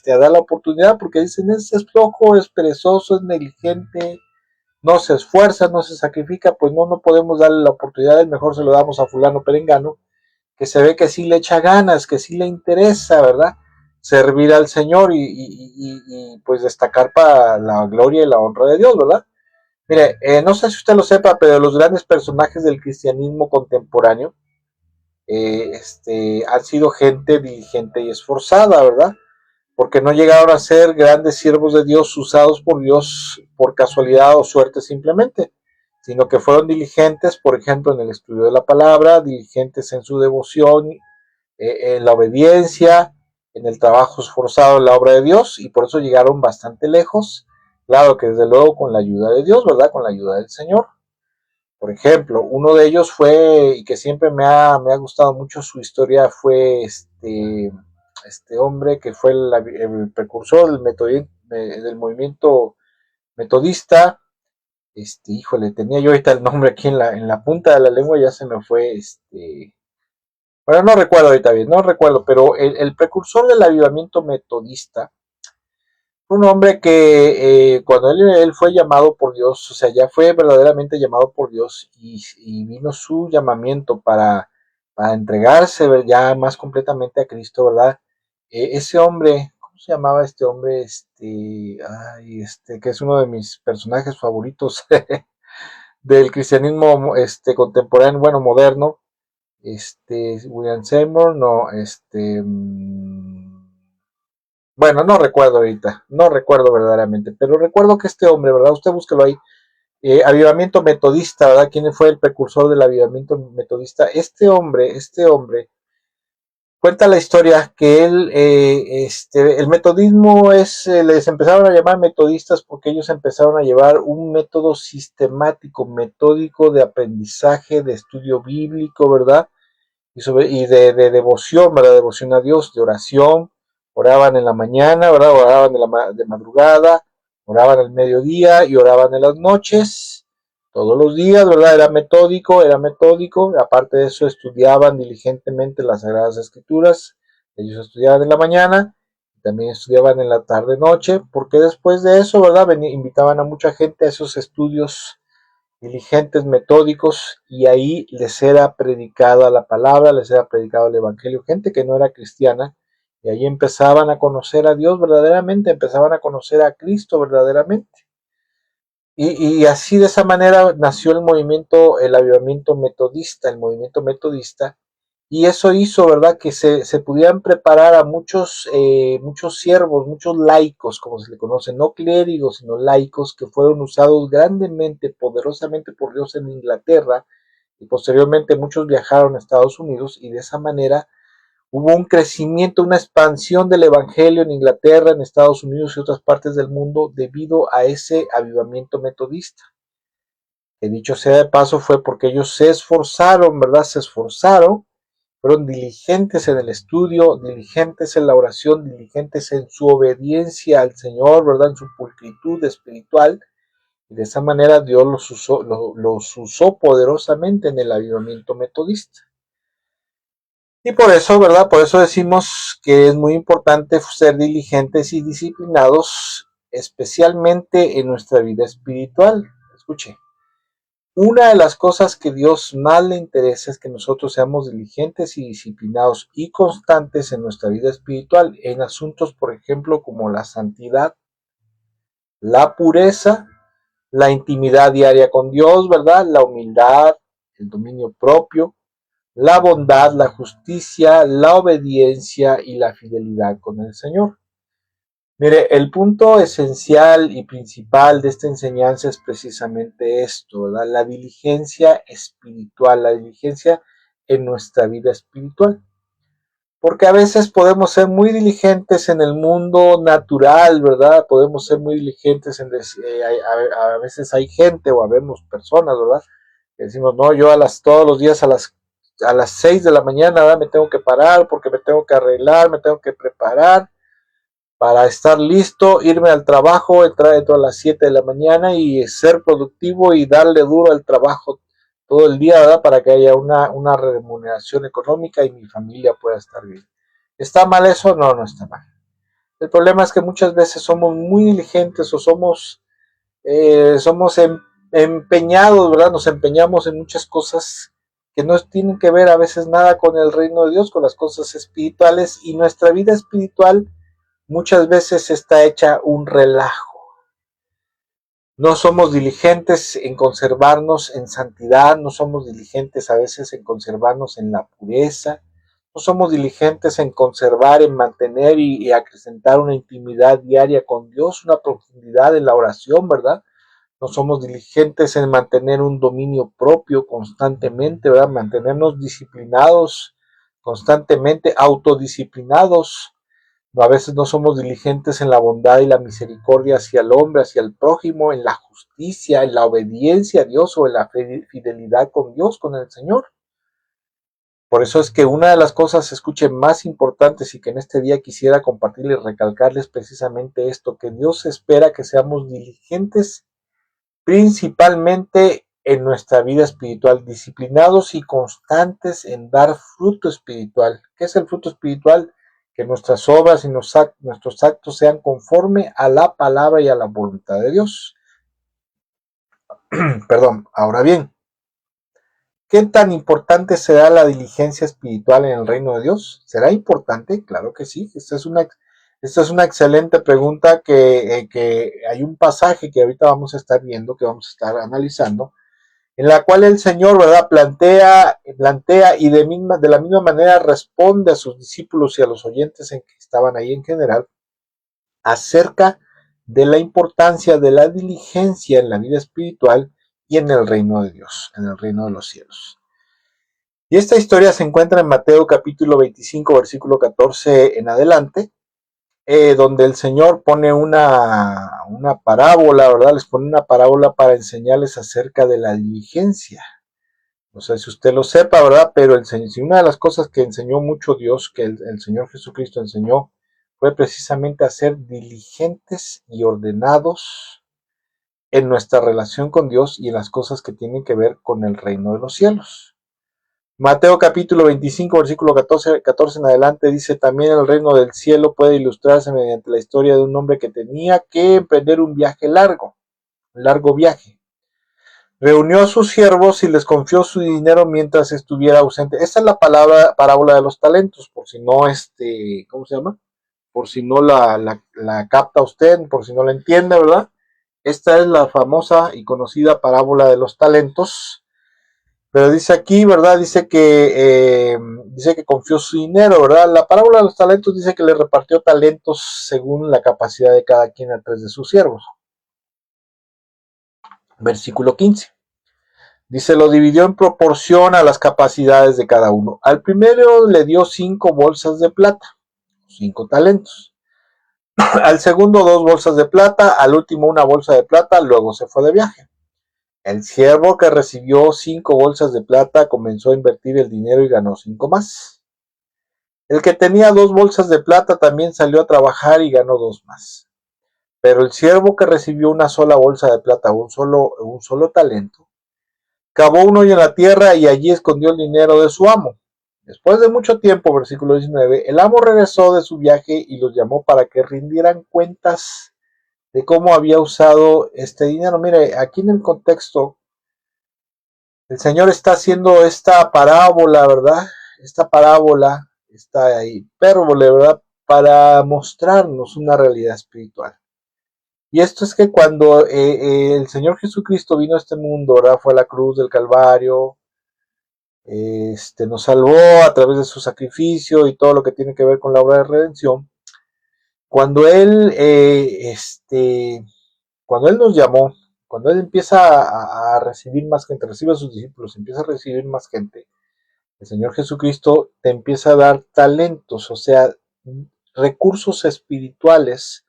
dar la oportunidad, porque dicen, es flojo, es perezoso, es negligente, no se esfuerza, no se sacrifica, pues no podemos darle la oportunidad, mejor se lo damos a fulano perengano, que se ve que sí le echa ganas, que sí le interesa, ¿verdad? Servir al Señor y pues destacar para la gloria y la honra de Dios, ¿verdad? Mire, no sé si usted lo sepa, pero los grandes personajes del cristianismo contemporáneo han sido gente diligente y esforzada, ¿verdad? Porque no llegaron a ser grandes siervos de Dios usados por Dios por casualidad o suerte simplemente, sino que fueron diligentes, por ejemplo, en el estudio de la palabra, diligentes en su devoción, en la obediencia, en el trabajo esforzado en la obra de Dios, y por eso llegaron bastante lejos. Claro que desde luego con la ayuda de Dios, ¿verdad? Con la ayuda del Señor. Por ejemplo, uno de ellos fue, y que siempre me ha gustado mucho su historia, fue este hombre que fue el precursor del movimiento metodista. Híjole, tenía yo ahorita el nombre aquí en la punta de la lengua, ya se me fue, bueno, no recuerdo ahorita bien, no recuerdo, pero el precursor del avivamiento metodista fue un hombre que cuando él fue llamado por Dios, o sea, ya fue verdaderamente llamado por Dios y vino su llamamiento para entregarse ya más completamente a Cristo, ¿verdad? Ese hombre, ¿cómo se llamaba este hombre? Que es uno de mis personajes favoritos del cristianismo contemporáneo, bueno, moderno. William Seymour, no, bueno, no recuerdo ahorita, no recuerdo verdaderamente, pero recuerdo que este hombre, ¿verdad? Usted búsquelo ahí, avivamiento metodista, ¿verdad? ¿Quién fue el precursor del avivamiento metodista? Este hombre, cuenta la historia que el metodismo les empezaron a llamar metodistas porque ellos empezaron a llevar un método sistemático, metódico de aprendizaje, de estudio bíblico, ¿verdad? Y de devoción, ¿verdad? Devoción a Dios, de oración. Oraban en la mañana, ¿verdad? Oraban de madrugada, oraban al mediodía y oraban en las noches, todos los días, ¿verdad? Era metódico. Aparte de eso, estudiaban diligentemente las Sagradas Escrituras. Ellos estudiaban en la mañana, también estudiaban en la tarde-noche, porque después de eso, ¿verdad? Invitaban a mucha gente a esos estudios diligentes, metódicos, y ahí les era predicada la palabra, les era predicado el evangelio, gente que no era cristiana, y ahí empezaban a conocer a Dios verdaderamente, empezaban a conocer a Cristo verdaderamente. Y así de esa manera nació el avivamiento metodista, el movimiento metodista, y eso hizo, ¿verdad?, que se pudieran preparar a muchos siervos, muchos laicos, como se le conoce, no clérigos, sino laicos, que fueron usados grandemente, poderosamente por Dios en Inglaterra, y posteriormente muchos viajaron a Estados Unidos, y de esa manera hubo un crecimiento, una expansión del evangelio en Inglaterra, en Estados Unidos y otras partes del mundo debido a ese avivamiento metodista. Que dicho sea de paso fue porque ellos se esforzaron, ¿verdad? Se esforzaron, fueron diligentes en el estudio, diligentes en la oración, diligentes en su obediencia al Señor, ¿verdad? En su pulcritud espiritual. Y de esa manera Dios los usó poderosamente en el avivamiento metodista. Y por eso, ¿verdad? Por eso decimos que es muy importante ser diligentes y disciplinados, especialmente en nuestra vida espiritual. Escuche, una de las cosas que Dios más le interesa es que nosotros seamos diligentes y disciplinados y constantes en nuestra vida espiritual, en asuntos, por ejemplo, como la santidad, la pureza, la intimidad diaria con Dios, ¿verdad? La humildad, el dominio propio, la bondad, la justicia, la obediencia y la fidelidad con el Señor. Mire, el punto esencial y principal de esta enseñanza es precisamente esto, ¿verdad? La diligencia espiritual, la diligencia en nuestra vida espiritual. Porque a veces podemos ser muy diligentes en el mundo natural, ¿verdad? Podemos ser muy diligentes a veces hay gente o habemos personas, ¿verdad? Que decimos, no, yo todos los días a las 6 de la mañana, ¿verdad? Me tengo que parar porque me tengo que arreglar, me tengo que preparar para estar listo, irme al trabajo, entrar dentro a las 7 de la mañana y ser productivo y darle duro al trabajo todo el día, ¿verdad? Para que haya una remuneración económica y mi familia pueda estar bien. ¿Está mal eso? No, no está mal. El problema es que muchas veces somos muy diligentes o somos empeñados, ¿verdad? Nos empeñamos en muchas cosas que no tienen que ver a veces nada con el reino de Dios, con las cosas espirituales, y nuestra vida espiritual muchas veces está hecha un relajo. No somos diligentes en conservarnos en santidad, no somos diligentes a veces en conservarnos en la pureza, no somos diligentes en conservar, en mantener y acrecentar una intimidad diaria con Dios, una profundidad en la oración, ¿verdad? No somos diligentes en mantener un dominio propio constantemente, ¿verdad? Mantenernos disciplinados constantemente, autodisciplinados. A veces no somos diligentes en la bondad y la misericordia hacia el hombre, hacia el prójimo, en la justicia, en la obediencia a Dios o en la fidelidad con Dios, con el Señor. Por eso es que una de las cosas, escuche, más importantes y que en este día quisiera compartirles y recalcarles precisamente esto, que Dios espera que seamos diligentes principalmente en nuestra vida espiritual, disciplinados y constantes en dar fruto espiritual. ¿Qué es el fruto espiritual? Que nuestras obras y nuestros actos sean conforme a la palabra y a la voluntad de Dios. Perdón, ahora bien, ¿qué tan importante será la diligencia espiritual en el reino de Dios? ¿Será importante? Claro que sí. Esta es una excelente pregunta que hay un pasaje que ahorita vamos a estar viendo, que vamos a estar analizando, en la cual el Señor, ¿verdad?, plantea y de la misma manera responde a sus discípulos y a los oyentes que estaban ahí en general acerca de la importancia de la diligencia en la vida espiritual y en el reino de Dios, en el reino de los cielos. Y esta historia se encuentra en Mateo capítulo 25, versículo 14 en adelante, donde el Señor pone una parábola, ¿verdad? Les pone una parábola para enseñarles acerca de la diligencia. No sé si usted lo sepa, ¿verdad? Pero una de las cosas que enseñó mucho Dios, que el Señor Jesucristo enseñó, fue precisamente a ser diligentes y ordenados en nuestra relación con Dios y en las cosas que tienen que ver con el reino de los cielos. Mateo capítulo 25, versículo 14 en adelante dice: también el reino del cielo puede ilustrarse mediante la historia de un hombre que tenía que emprender un largo viaje. Reunió a sus siervos y les confió su dinero mientras estuviera ausente. Esta es la parábola de los talentos, por si no, ¿cómo se llama? Por si no la capta usted, por si no la entiende, ¿verdad? Esta es la famosa y conocida parábola de los talentos. Pero dice aquí, ¿verdad? Dice que confió su dinero, ¿verdad? La parábola de los talentos dice que le repartió talentos según la capacidad de cada quien a 3 de sus siervos. Versículo 15. Dice, lo dividió en proporción a las capacidades de cada uno. Al primero le dio 5 bolsas de plata, 5 talentos. Al segundo 2 bolsas de plata, al último 1 bolsa de plata, luego se fue de viaje. El siervo que recibió 5 bolsas de plata comenzó a invertir el dinero y ganó 5 más. El que tenía 2 bolsas de plata también salió a trabajar y ganó 2 más. Pero el siervo que recibió una sola bolsa de plata, un solo talento, cavó un hoyo en la tierra y allí escondió el dinero de su amo. Después de mucho tiempo, versículo 19, el amo regresó de su viaje y los llamó para que rindieran cuentas de cómo había usado este dinero. Mire, aquí en el contexto, el Señor está haciendo esta parábola, ¿verdad? Esta hipérbole, ¿verdad? Para mostrarnos una realidad espiritual. Y esto es que cuando el Señor Jesucristo vino a este mundo, ¿verdad? Fue a la cruz del Calvario, nos salvó a través de su sacrificio y todo lo que tiene que ver con la obra de redención. Cuando Él nos llamó, cuando Él empieza a recibir más gente, recibe a sus discípulos, empieza a recibir más gente, el Señor Jesucristo te empieza a dar talentos, o sea, recursos espirituales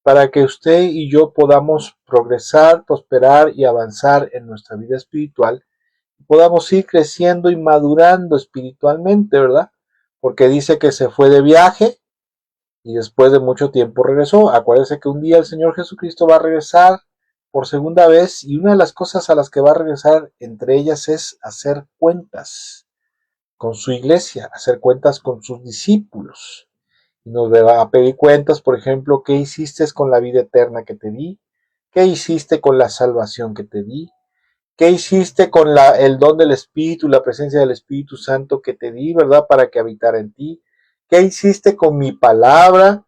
para que usted y yo podamos progresar, prosperar y avanzar en nuestra vida espiritual, podamos ir creciendo y madurando espiritualmente, ¿verdad? Porque dice que se fue de viaje y después de mucho tiempo regresó. Acuérdese que un día el Señor Jesucristo va a regresar por segunda vez y una de las cosas a las que va a regresar entre ellas es hacer cuentas con su iglesia, hacer cuentas con sus discípulos. Y nos va a pedir cuentas, por ejemplo, ¿qué hiciste con la vida eterna que te di? ¿Qué hiciste con la salvación que te di? ¿Qué hiciste con el don del Espíritu, la presencia del Espíritu Santo que te di, ¿verdad? Para que habitara en ti. ¿Qué hiciste con mi palabra?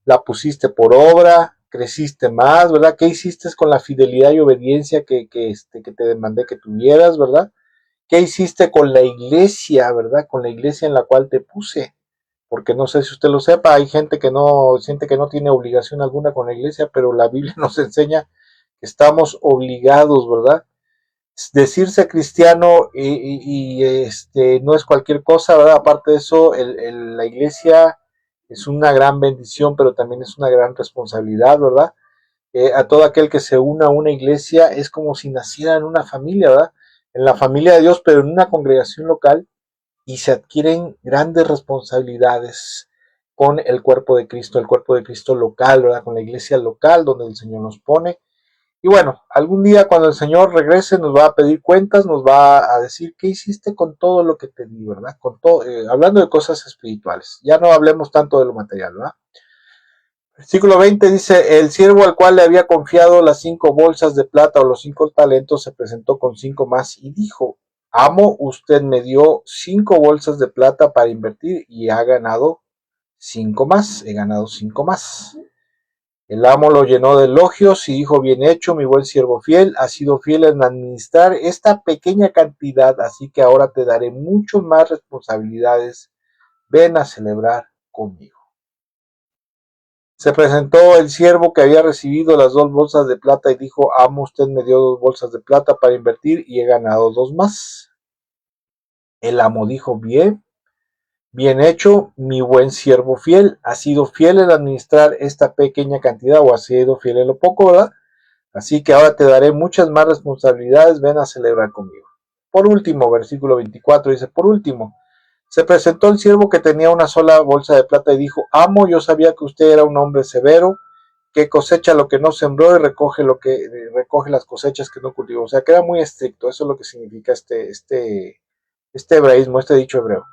¿La pusiste por obra? ¿Creciste más, verdad? ¿Qué hiciste con la fidelidad y obediencia que te demandé que tuvieras, verdad? ¿Qué hiciste con la iglesia, verdad? Con la iglesia en la cual te puse. Porque no sé si usted lo sepa, hay gente que no siente que no tiene obligación alguna con la iglesia, pero la Biblia nos enseña que estamos obligados, ¿verdad? Decirse cristiano no es cualquier cosa, ¿verdad? Aparte de eso, la iglesia es una gran bendición, pero también es una gran responsabilidad, ¿verdad? A todo aquel que se una a una iglesia es como si naciera en una familia, ¿verdad? En la familia de Dios, pero en una congregación local, y se adquieren grandes responsabilidades con el cuerpo de Cristo local, ¿verdad? Con la iglesia local donde el Señor nos pone. Y bueno, algún día cuando el Señor regrese nos va a pedir cuentas, nos va a decir qué hiciste con todo lo que te di, ¿verdad? Con todo, hablando de cosas espirituales. Ya no hablemos tanto de lo material, ¿verdad? Versículo 20 dice, el siervo al cual le había confiado las 5 bolsas de plata o los 5 talentos se presentó con 5 más y dijo, amo, usted me dio 5 bolsas de plata para invertir y ha ganado 5 más, he ganado 5 más. El amo lo llenó de elogios y dijo, bien hecho, mi buen siervo fiel, has sido fiel en administrar esta pequeña cantidad, así que ahora te daré mucho más responsabilidades. Ven a celebrar conmigo. Se presentó el siervo que había recibido las 2 bolsas de plata y dijo, amo, usted me dio 2 bolsas de plata para invertir y he ganado 2 más. El amo dijo, bien hecho, mi buen siervo fiel, has sido fiel en administrar esta pequeña cantidad o has sido fiel en lo poco, ¿verdad? Así que ahora te daré muchas más responsabilidades, ven a celebrar conmigo. Por último, versículo 24 dice, por último, se presentó el siervo que tenía una sola bolsa de plata y dijo, amo, yo sabía que usted era un hombre severo, que cosecha lo que no sembró y recoge las cosechas que no cultivó. O sea, que era muy estricto, eso es lo que significa este hebraísmo, este dicho hebreo.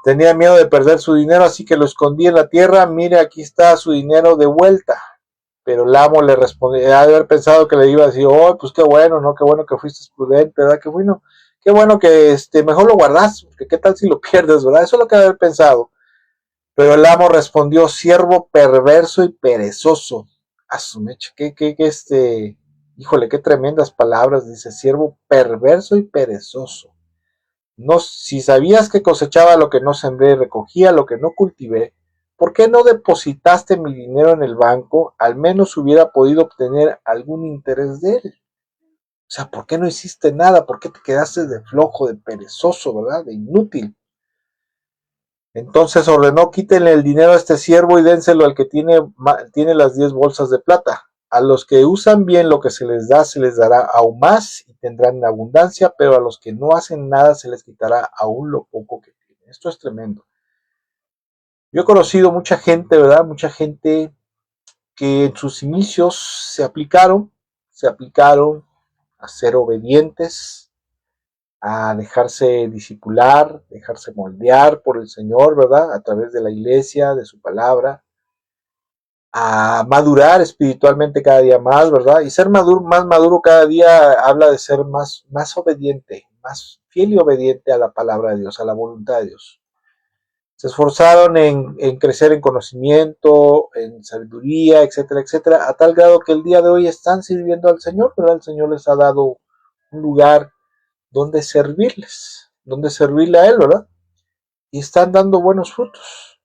Tenía miedo de perder su dinero, así que lo escondí en la tierra, mire, aquí está su dinero de vuelta. Pero el amo le respondió, de haber pensado que le iba a decir, oh, pues qué bueno, ¿no? Qué bueno que fuiste prudente, ¿verdad? Qué bueno que mejor lo guardas, porque qué tal si lo pierdes, ¿verdad? Eso es lo que haber pensado. Pero el amo respondió, siervo perverso y perezoso. A su mecha, híjole, qué tremendas palabras, dice, siervo perverso y perezoso. No, si sabías que cosechaba lo que no sembré y recogía lo que no cultivé, ¿por qué no depositaste mi dinero en el banco? Al menos hubiera podido obtener algún interés de él. O sea, ¿por qué no hiciste nada? ¿Por qué te quedaste de flojo, de perezoso, ¿verdad? De inútil. Entonces ordenó, quítenle el dinero a este siervo y dénselo al que tiene las 10 bolsas de plata. A los que usan bien lo que se les dará aún más y tendrán en abundancia, pero a los que no hacen nada se les quitará aún lo poco que tienen. Esto es tremendo. Yo he conocido mucha gente, ¿verdad? Mucha gente que en sus inicios se aplicaron a ser obedientes, a dejarse discipular, dejarse moldear por el Señor, ¿verdad? A través de la iglesia, de su palabra, a madurar espiritualmente cada día más, ¿verdad? Y ser más maduro cada día habla de ser más obediente, más fiel y obediente a la palabra de Dios, a la voluntad de Dios. Se esforzaron en crecer en conocimiento, en sabiduría, etcétera, etcétera, a tal grado que el día de hoy están sirviendo al Señor, ¿verdad? El Señor les ha dado un lugar donde servirle a Él, ¿verdad? Y están dando buenos frutos,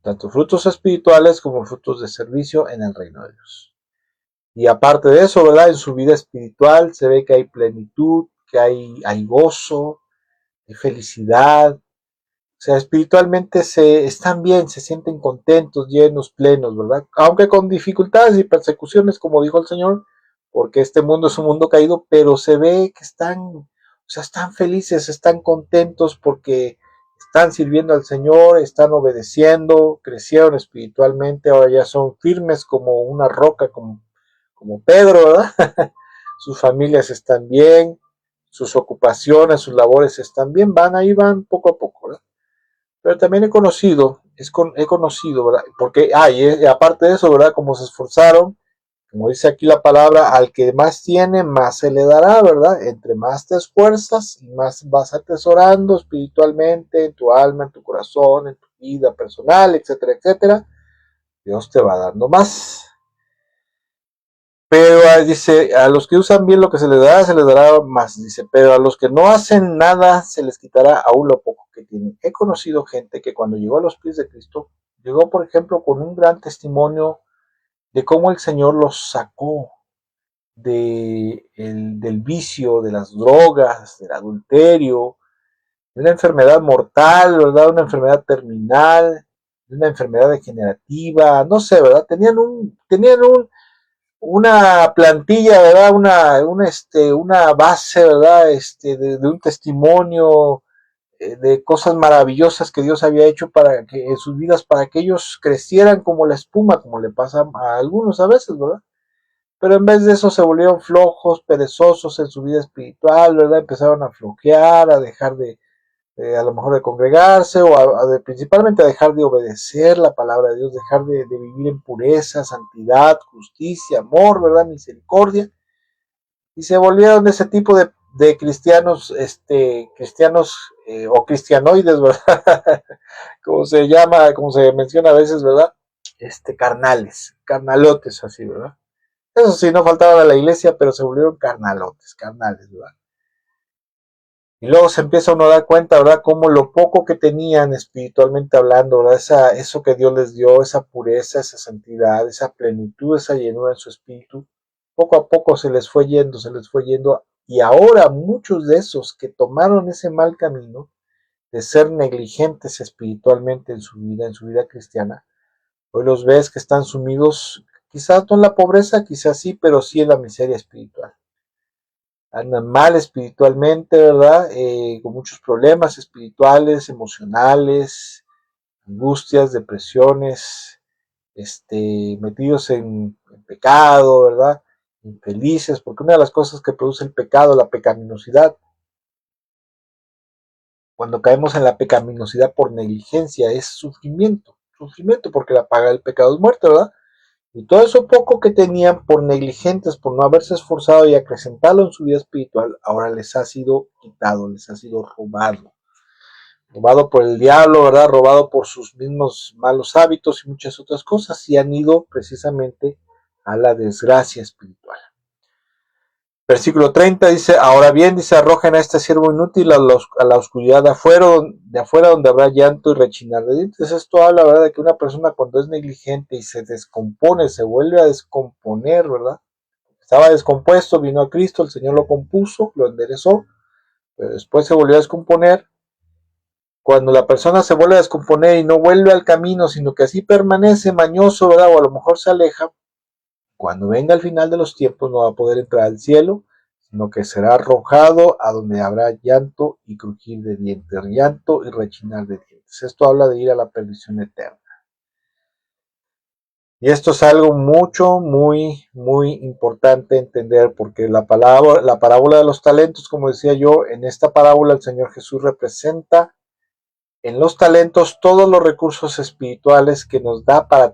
tanto frutos espirituales como frutos de servicio en el reino de Dios. Y aparte de eso, ¿verdad? En su vida espiritual se ve que hay plenitud, que hay gozo, hay felicidad. O sea, espiritualmente están bien, se sienten contentos, llenos, plenos, ¿verdad? Aunque con dificultades y persecuciones, como dijo el Señor, porque este mundo es un mundo caído, pero se ve que están felices, están contentos porque están sirviendo al Señor, están obedeciendo, crecieron espiritualmente, ahora ya son firmes como una roca, como Pedro, ¿verdad? Sus familias están bien, sus ocupaciones, sus labores están bien, van poco a poco, ¿verdad? Pero también he conocido, ¿verdad? Porque, y aparte de eso, ¿verdad? Como se esforzaron, como dice aquí la palabra, al que más tiene, más se le dará, ¿verdad? Entre más te esfuerzas y más vas atesorando espiritualmente en tu alma, en tu corazón, en tu vida personal, etcétera, etcétera, Dios te va dando más. Pero dice, a los que usan bien lo que se les dará más. Dice, pero a los que no hacen nada, se les quitará aún lo poco que tienen. He conocido gente que cuando llegó a los pies de Cristo, llegó, por ejemplo, con un gran testimonio de cómo el Señor los sacó del vicio, de las drogas, del adulterio, de una enfermedad mortal, ¿verdad? Una enfermedad terminal, de una enfermedad degenerativa, no sé, ¿verdad? Una plantilla, ¿verdad? Una base, ¿verdad? De un testimonio, de cosas maravillosas que Dios había hecho para que en sus vidas, para que ellos crecieran como la espuma, como le pasa a algunos a veces, ¿verdad? Pero en vez de eso se volvieron flojos, perezosos en su vida espiritual, ¿verdad? Empezaron a flojear, a dejar a lo mejor de congregarse, o principalmente a dejar de obedecer la palabra de Dios, dejar de vivir en pureza, santidad, justicia, amor, ¿verdad? Misericordia. Y se volvieron de ese tipo de cristianos, cristianos o cristianoides, ¿verdad? Como se llama, como se menciona a veces, ¿verdad? Carnales, carnalotes así, ¿verdad? Eso sí, no faltaban a la iglesia, pero se volvieron carnalotes, carnales, ¿verdad? Y luego se empieza uno a dar cuenta, ¿verdad? Como lo poco que tenían espiritualmente hablando, ¿verdad? Eso que Dios les dio, esa pureza, esa santidad, esa plenitud, esa llenura en su espíritu, poco a poco se les fue yendo, se les fue yendo. Y ahora muchos de esos que tomaron ese mal camino de ser negligentes espiritualmente en su vida cristiana, hoy los ves que están sumidos, quizás no en la pobreza, quizás sí, pero sí en la miseria espiritual. Andan mal espiritualmente, ¿verdad? Con muchos problemas espirituales, emocionales, angustias, depresiones, metidos en pecado, ¿verdad? Infelices, porque una de las cosas que produce el pecado, la pecaminosidad, cuando caemos en la pecaminosidad por negligencia, es sufrimiento, sufrimiento, porque la paga del pecado es muerte, ¿verdad? Y todo eso poco que tenían por negligentes, por no haberse esforzado y acrecentarlo en su vida espiritual, ahora les ha sido quitado, les ha sido robado. Robado por el diablo, ¿verdad? Robado por sus mismos malos hábitos y muchas otras cosas, y han ido precisamente a la desgracia espiritual. Versículo 30 dice, ahora bien, dice, arrojen a este siervo inútil a la oscuridad de afuera donde habrá llanto y rechinar de dientes. Esto habla, ¿verdad?, de que una persona cuando es negligente y se descompone, se vuelve a descomponer, ¿verdad? Estaba descompuesto, vino a Cristo, el Señor lo compuso, lo enderezó, pero después se volvió a descomponer. Cuando la persona se vuelve a descomponer y no vuelve al camino, sino que así permanece mañoso, ¿verdad? O a lo mejor se aleja, cuando venga el final de los tiempos no va a poder entrar al cielo, sino que será arrojado a donde habrá llanto y crujir de dientes, llanto y rechinar de dientes. Esto habla de ir a la perdición eterna. Y esto es algo muy importante entender, porque la parábola de los talentos, como decía yo, en esta parábola el Señor Jesús representa en los talentos todos los recursos espirituales que nos da para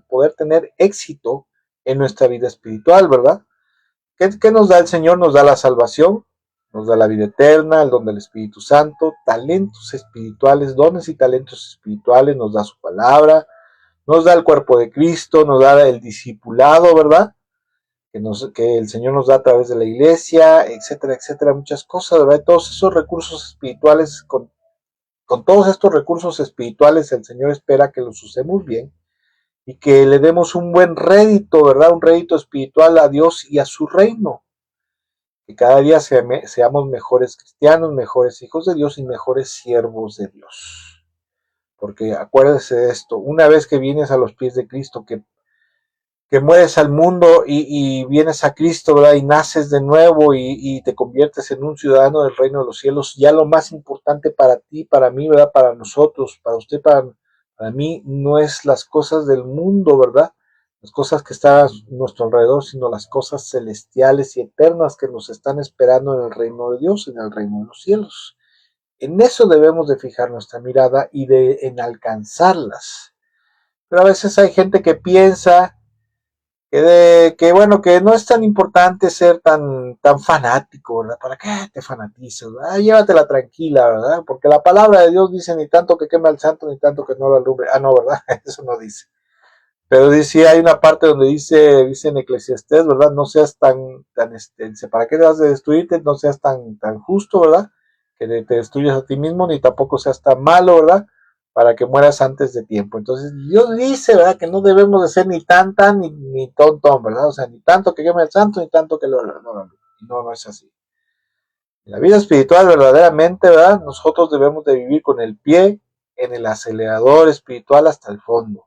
poder tener éxito en nuestra vida espiritual, ¿verdad? ¿Qué nos da el Señor? Nos da la salvación, nos da la vida eterna, el don del Espíritu Santo, talentos espirituales, dones y talentos espirituales, nos da su palabra, nos da el cuerpo de Cristo, nos da el discipulado, ¿verdad? Que el Señor nos da a través de la iglesia, etcétera, etcétera, muchas cosas, ¿verdad? Todos esos recursos espirituales, con todos estos recursos espirituales, el Señor espera que los usemos bien y que le demos un buen rédito, ¿verdad? Un rédito espiritual a Dios y a su reino. Que cada día seamos mejores cristianos, mejores hijos de Dios y mejores siervos de Dios. Porque acuérdese de esto, una vez que vienes a los pies de Cristo, que mueres al mundo y vienes a Cristo, ¿verdad? Y naces de nuevo y te conviertes en un ciudadano del reino de los cielos, ya lo más importante para ti, para mí, ¿verdad? Para nosotros, para usted, para mí, no es las cosas del mundo, ¿verdad? Las cosas que están a nuestro alrededor, sino las cosas celestiales y eternas que nos están esperando en el reino de Dios, en el reino de los cielos. En eso debemos de fijar nuestra mirada y en alcanzarlas. Pero a veces hay gente que piensa bueno, que no es tan importante ser tan fanático, ¿verdad? ¿Para qué te fanatizas? Llévatela tranquila, ¿verdad? Porque la palabra de Dios dice ni tanto que queme al santo, ni tanto que no lo alumbre. No, ¿verdad? Eso no dice. Pero dice, hay una parte donde dice en Eclesiastés, ¿verdad? No seas dice, ¿para qué te vas a destruirte? No seas tan justo, ¿verdad? Que te destruyas a ti mismo, ni tampoco seas tan malo, ¿verdad? Para que mueras antes de tiempo. Entonces, Dios dice, ¿verdad? Que no debemos de ser ni tan, ni tontón, ¿verdad? O sea, ni tanto que queme el santo, ni tanto que no es así. En la vida espiritual, verdaderamente, ¿verdad? Nosotros debemos de vivir con el pie en el acelerador espiritual hasta el fondo,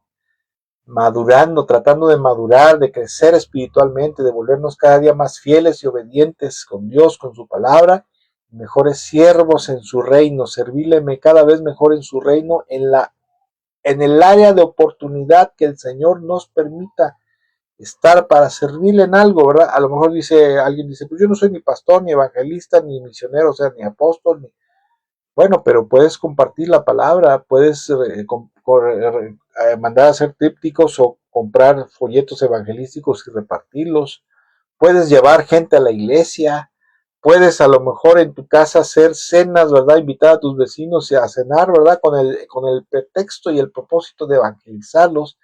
madurando, tratando de madurar, de crecer espiritualmente, de volvernos cada día más fieles y obedientes con Dios, con su palabra, mejores siervos en su reino, servirle cada vez mejor en su reino, en el área de oportunidad que el Señor nos permita estar para servirle en algo, ¿verdad? A lo mejor alguien dice, pues yo no soy ni pastor, ni evangelista, ni misionero, o sea, ni apóstol, ni... Bueno, pero puedes compartir la palabra, puedes mandar a hacer trípticos o comprar folletos evangelísticos y repartirlos, puedes llevar gente a la iglesia, puedes a lo mejor en tu casa hacer cenas, ¿verdad? Invitar a tus vecinos a cenar, ¿verdad? Con el pretexto y el propósito de evangelizarlos.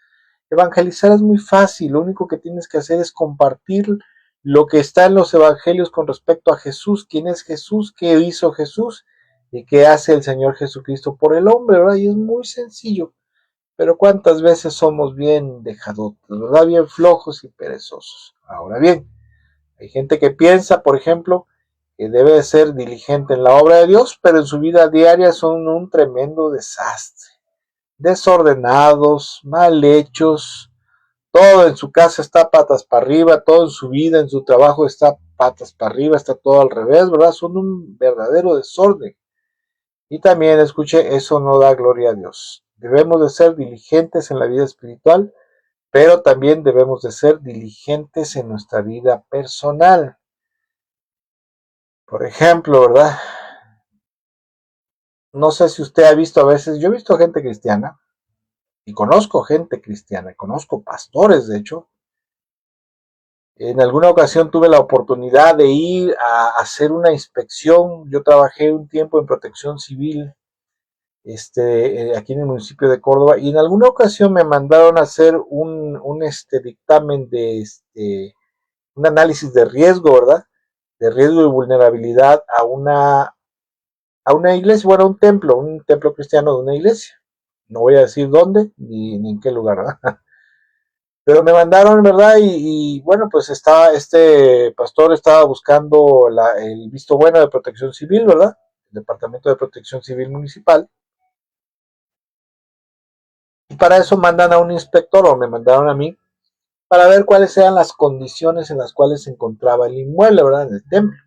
Evangelizar es muy fácil, lo único que tienes que hacer es compartir lo que está en los evangelios con respecto a Jesús, quién es Jesús, qué hizo Jesús y qué hace el Señor Jesucristo por el hombre, ¿verdad? Y es muy sencillo, pero cuántas veces somos bien dejadotes, ¿verdad? Bien flojos y perezosos. Ahora bien, hay gente que piensa, por ejemplo, que debe de ser diligente en la obra de Dios, pero en su vida diaria son un tremendo desastre. Desordenados, mal hechos, todo en su casa está patas para arriba, todo en su vida, en su trabajo está patas para arriba, está todo al revés, ¿verdad? Son un verdadero desorden. Y también, escuche, eso no da gloria a Dios. Debemos de ser diligentes en la vida espiritual, pero también debemos de ser diligentes en nuestra vida personal. Por ejemplo, ¿verdad? No sé si usted ha visto a veces, yo he visto gente cristiana, y conozco gente cristiana, conozco pastores, de hecho. En alguna ocasión tuve la oportunidad de ir a hacer una inspección. Yo trabajé un tiempo en protección civil, aquí en el municipio de Córdoba, y en alguna ocasión me mandaron a hacer un dictamen un análisis de riesgo, ¿verdad? De riesgo y vulnerabilidad a una iglesia, bueno, un templo cristiano de una iglesia. No voy a decir dónde ni en qué lugar, ¿verdad? Pero me mandaron, ¿verdad? Bueno, pues este pastor estaba buscando el visto bueno de protección civil, ¿verdad? El Departamento de Protección Civil Municipal. Y para eso mandan a un inspector, o me mandaron a mí, para ver cuáles eran las condiciones en las cuales se encontraba el inmueble, ¿verdad? En el templo.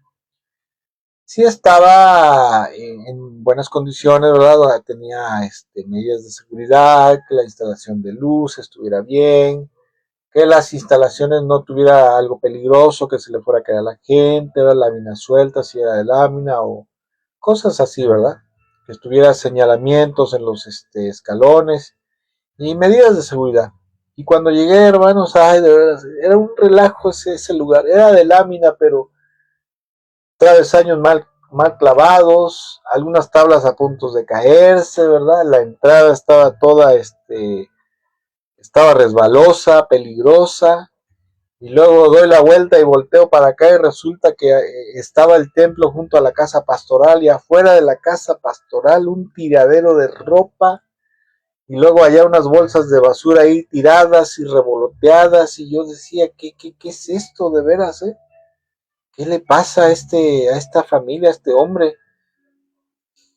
Sí estaba en buenas condiciones, ¿verdad? Tenía medidas de seguridad, que la instalación de luz estuviera bien, que las instalaciones no tuviera algo peligroso, que se le fuera a caer a la gente, ¿verdad? Lámina suelta, si era de lámina o cosas así, ¿verdad? Que estuviera señalamientos en los escalones y medidas de seguridad. Y cuando llegué, hermanos, ay, de verdad, era un relajo ese lugar. Era de lámina, pero travesaños mal clavados, algunas tablas a punto de caerse, ¿verdad? La entrada estaba toda, estaba resbalosa, peligrosa. Y luego doy la vuelta y volteo para acá y resulta que estaba el templo junto a la casa pastoral y afuera de la casa pastoral un tiradero de ropa y luego allá unas bolsas de basura ahí tiradas y revoloteadas y yo decía, ¿qué es esto de veras, eh? ¿Qué le pasa a esta familia, a este hombre?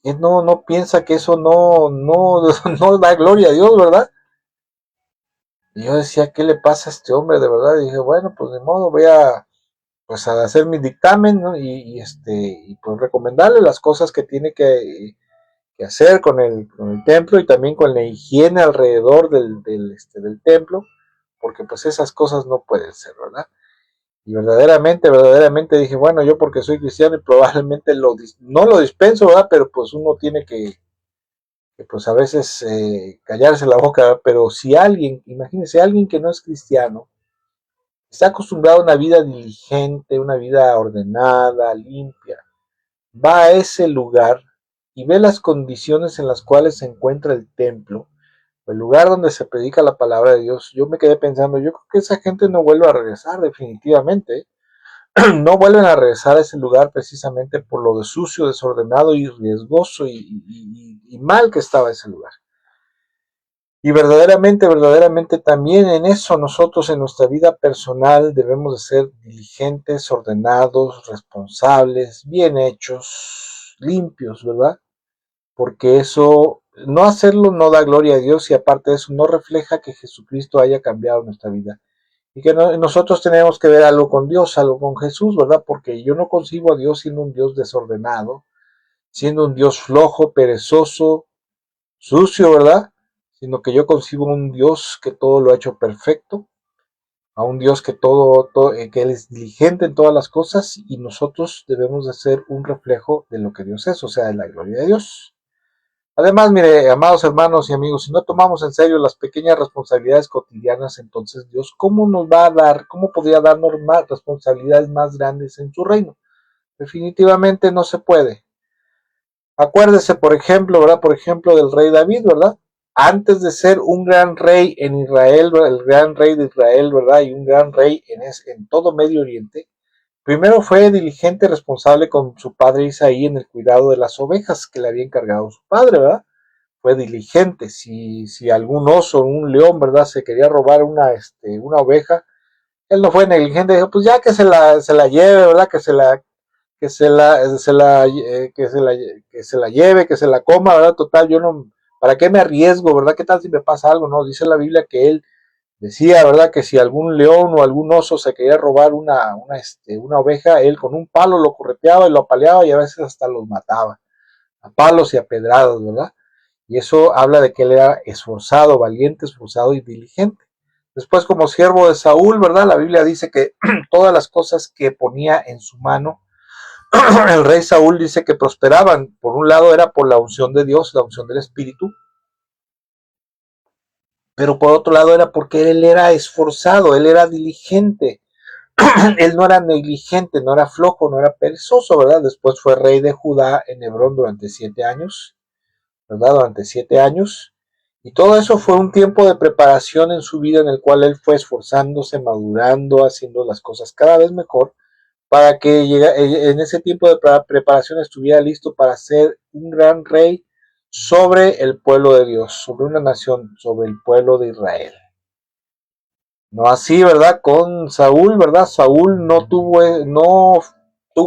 Él no piensa que eso no da gloria a Dios, ¿verdad? Y yo decía, ¿qué le pasa a este hombre de verdad? Y dije, bueno, pues de modo, voy pues a hacer mi dictamen, ¿no? Y pues recomendarle las cosas que tiene que hacer con el templo y también con la higiene alrededor del templo, porque pues esas cosas no pueden ser, ¿verdad? Y verdaderamente dije, bueno, yo porque soy cristiano y probablemente no lo dispenso, ¿verdad? Pero pues uno tiene que pues a veces callarse la boca, ¿verdad? Pero si imagínense, alguien que no es cristiano, está acostumbrado a una vida diligente, una vida ordenada, limpia, va a ese lugar y ve las condiciones en las cuales se encuentra el templo, el lugar donde se predica la palabra de Dios. Yo me quedé pensando, yo creo que esa gente no vuelve a regresar definitivamente. No vuelven a regresar a ese lugar precisamente por lo de sucio, desordenado y riesgoso y mal que estaba ese lugar. Y verdaderamente también en eso nosotros en nuestra vida personal debemos de ser diligentes, ordenados, responsables, bien hechos, limpios, ¿verdad? Porque eso no hacerlo no da gloria a Dios y aparte de eso no refleja que Jesucristo haya cambiado nuestra vida. Y que nosotros tenemos que ver algo con Dios, algo con Jesús, ¿verdad? Porque yo no concibo a Dios siendo un Dios desordenado, siendo un Dios flojo, perezoso, sucio, ¿verdad? Sino que yo concibo un Dios que todo lo ha hecho perfecto, a un Dios que que Él es diligente en todas las cosas y nosotros debemos de ser un reflejo de lo que Dios es, o sea, de la gloria de Dios. Además, mire, amados hermanos y amigos, si no tomamos en serio las pequeñas responsabilidades cotidianas, entonces Dios, ¿cómo nos va a dar, cómo podría darnos más responsabilidades más grandes en su reino? Definitivamente no se puede. Acuérdese, por ejemplo, ¿verdad? Por ejemplo, del rey David, ¿verdad? Antes de ser un gran rey en Israel, el gran rey de Israel, ¿verdad? Y un gran rey en todo Medio Oriente, primero fue diligente y responsable con su padre Isaí en el cuidado de las ovejas que le había encargado su padre, ¿verdad? Fue diligente. Si algún oso, un león, ¿verdad? Se quería robar una oveja, él no fue negligente, dijo, pues ya que se la lleve, ¿verdad? Que se la, se la, que se la, que se la lleve, que se la coma, ¿verdad? Total, yo no, ¿para qué me arriesgo, verdad? ¿Qué tal si me pasa algo? No, dice la Biblia que él decía, ¿verdad? Que si algún león o algún oso se quería robar una oveja, él con un palo lo correteaba y lo apaleaba y a veces hasta los mataba, a palos y a pedradas, ¿verdad? Y eso habla de que él era esforzado, valiente, esforzado y diligente. Después, como siervo de Saúl, ¿verdad? La Biblia dice que todas las cosas que ponía en su mano, el rey Saúl dice que prosperaban. Por un lado era por la unción de Dios, la unción del Espíritu, pero por otro lado era porque él era esforzado, él era diligente, él no era negligente, no era flojo, no era perezoso, ¿verdad? Después fue rey de Judá en Hebrón durante 7 años, ¿verdad? Durante 7 años. Y todo eso fue un tiempo de preparación en su vida en el cual él fue esforzándose, madurando, haciendo las cosas cada vez mejor para que en ese tiempo de preparación estuviera listo para ser un gran rey sobre el pueblo de Dios, sobre una nación, sobre el pueblo de Israel. No así, ¿verdad? Con Saúl, ¿verdad? Saúl no tuvo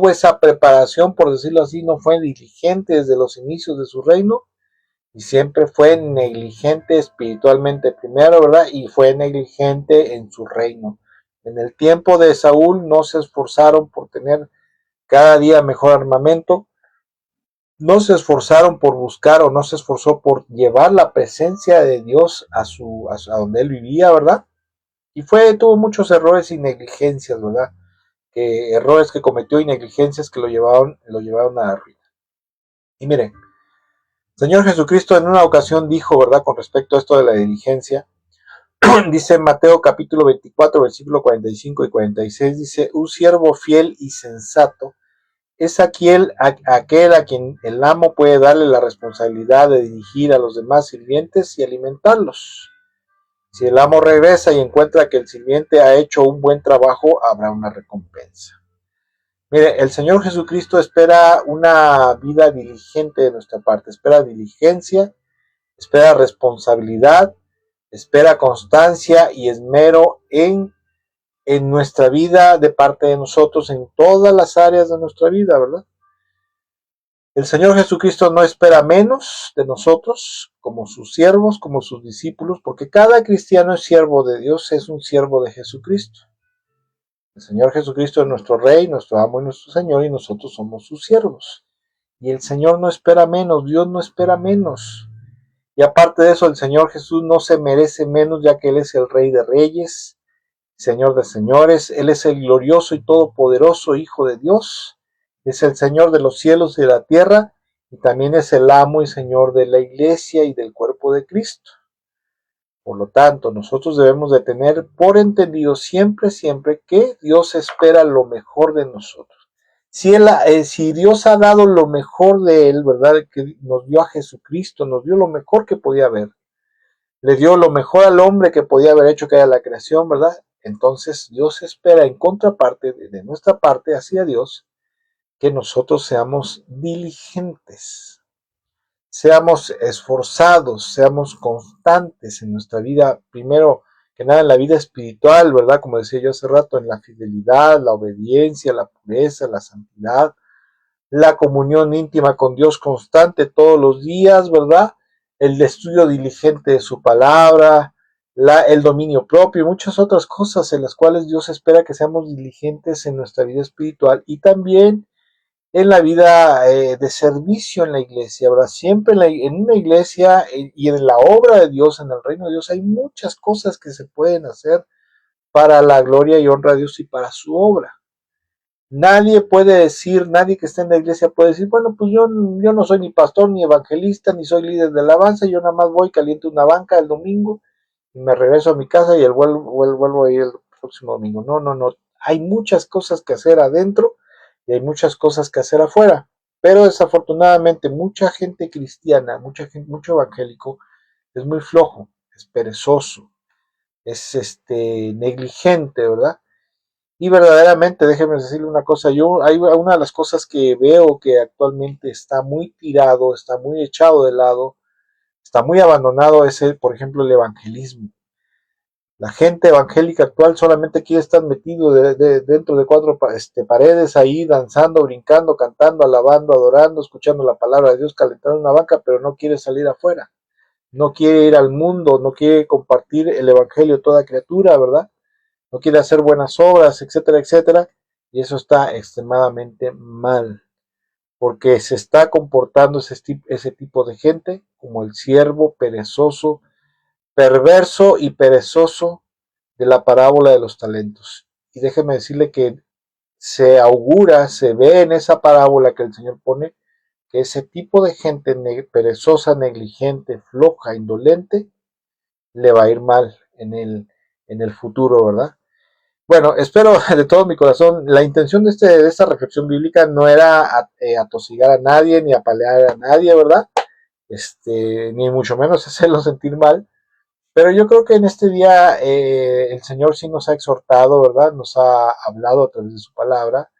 esa preparación, por decirlo así, no fue diligente desde los inicios de su reino y siempre fue negligente espiritualmente primero, ¿verdad? Y fue negligente en su reino. En el tiempo de Saúl no se esforzaron por tener cada día mejor armamento, no se esforzaron por buscar o no se esforzó por llevar la presencia de Dios a donde él vivía, ¿verdad? Y tuvo muchos errores y negligencias, ¿verdad? Errores que cometió y negligencias que lo llevaron a la ruina. Y miren, Señor Jesucristo en una ocasión dijo, ¿verdad? Con respecto a esto de la diligencia, dice en Mateo capítulo 24, versículo 45 y 46, dice, un siervo fiel y sensato es aquel a quien el amo puede darle la responsabilidad de dirigir a los demás sirvientes y alimentarlos. Si el amo regresa y encuentra que el sirviente ha hecho un buen trabajo, habrá una recompensa. Mire, el Señor Jesucristo espera una vida diligente de nuestra parte, espera diligencia, espera responsabilidad, espera constancia y esmero en nuestra vida de parte de nosotros, en todas las áreas de nuestra vida, ¿verdad? El Señor Jesucristo no espera menos de nosotros como sus siervos, como sus discípulos, porque cada cristiano es siervo de Dios, es un siervo de Jesucristo. El Señor Jesucristo es nuestro Rey, nuestro amo y nuestro Señor, y nosotros somos sus siervos. Y el Señor no espera menos, Dios no espera menos. Y aparte de eso, el Señor Jesús no se merece menos, ya que Él es el Rey de Reyes, Señor de Señores, Él es el glorioso y todopoderoso Hijo de Dios, es el Señor de los cielos y de la tierra, y también es el amo y Señor de la iglesia y del cuerpo de Cristo. Por lo tanto, nosotros debemos de tener por entendido siempre, siempre que Dios espera lo mejor de nosotros. Si Dios ha dado lo mejor de Él, ¿verdad? Que nos dio a Jesucristo, nos dio lo mejor que podía haber. Le dio lo mejor al hombre que podía haber hecho que haya la creación, ¿verdad? Entonces Dios espera en contraparte de nuestra parte hacia Dios que nosotros seamos diligentes, seamos esforzados, seamos constantes en nuestra vida, primero que nada en la vida espiritual, ¿verdad? Como decía yo hace rato, en la fidelidad, la obediencia, la pureza, la santidad, la comunión íntima con Dios constante todos los días, ¿verdad? el estudio diligente de su palabra, el dominio propio y muchas otras cosas en las cuales Dios espera que seamos diligentes en nuestra vida espiritual y también en la vida de servicio en la iglesia, ¿verdad? Siempre en una iglesia y en la obra de Dios, en el reino de Dios, hay muchas cosas que se pueden hacer para la gloria y honra de Dios y para su obra. Nadie puede decir, nadie que esté en la iglesia puede decir, bueno, pues yo no soy ni pastor, ni evangelista, ni soy líder de alabanza, yo nada más voy, caliento una banca el domingo y me regreso a mi casa y vuelvo a ir el próximo domingo. No, no, no. Hay muchas cosas que hacer adentro y hay muchas cosas que hacer afuera. Pero desafortunadamente mucha gente cristiana, mucho evangélico, es muy flojo, es perezoso, es negligente, ¿verdad? Y verdaderamente, déjeme decirle una cosa, hay una de las cosas que veo que actualmente está muy tirado, está muy echado de lado, está muy abandonado, es por ejemplo, el evangelismo. La gente evangélica actual solamente quiere estar metido dentro de cuatro paredes ahí, danzando, brincando, cantando, alabando, adorando, escuchando la palabra de Dios, calentando una banca, pero no quiere salir afuera. No quiere ir al mundo, no quiere compartir el evangelio a toda criatura, ¿verdad? No quiere hacer buenas obras, etcétera, etcétera. Y eso está extremadamente mal, porque se está comportando ese tipo de gente como el siervo perezoso, perverso y perezoso de la parábola de los talentos. Y déjeme decirle que se augura, se ve en esa parábola que el Señor pone, que ese tipo de gente perezosa, negligente, floja, indolente, le va a ir mal en el futuro, ¿verdad? Bueno, espero de todo mi corazón, la intención de esta reflexión bíblica no era atosigar a nadie, ni apalear a nadie, ¿verdad? Ni mucho menos hacerlo sentir mal, pero yo creo que en este día el Señor sí nos ha exhortado, ¿verdad? Nos ha hablado a través de su palabra.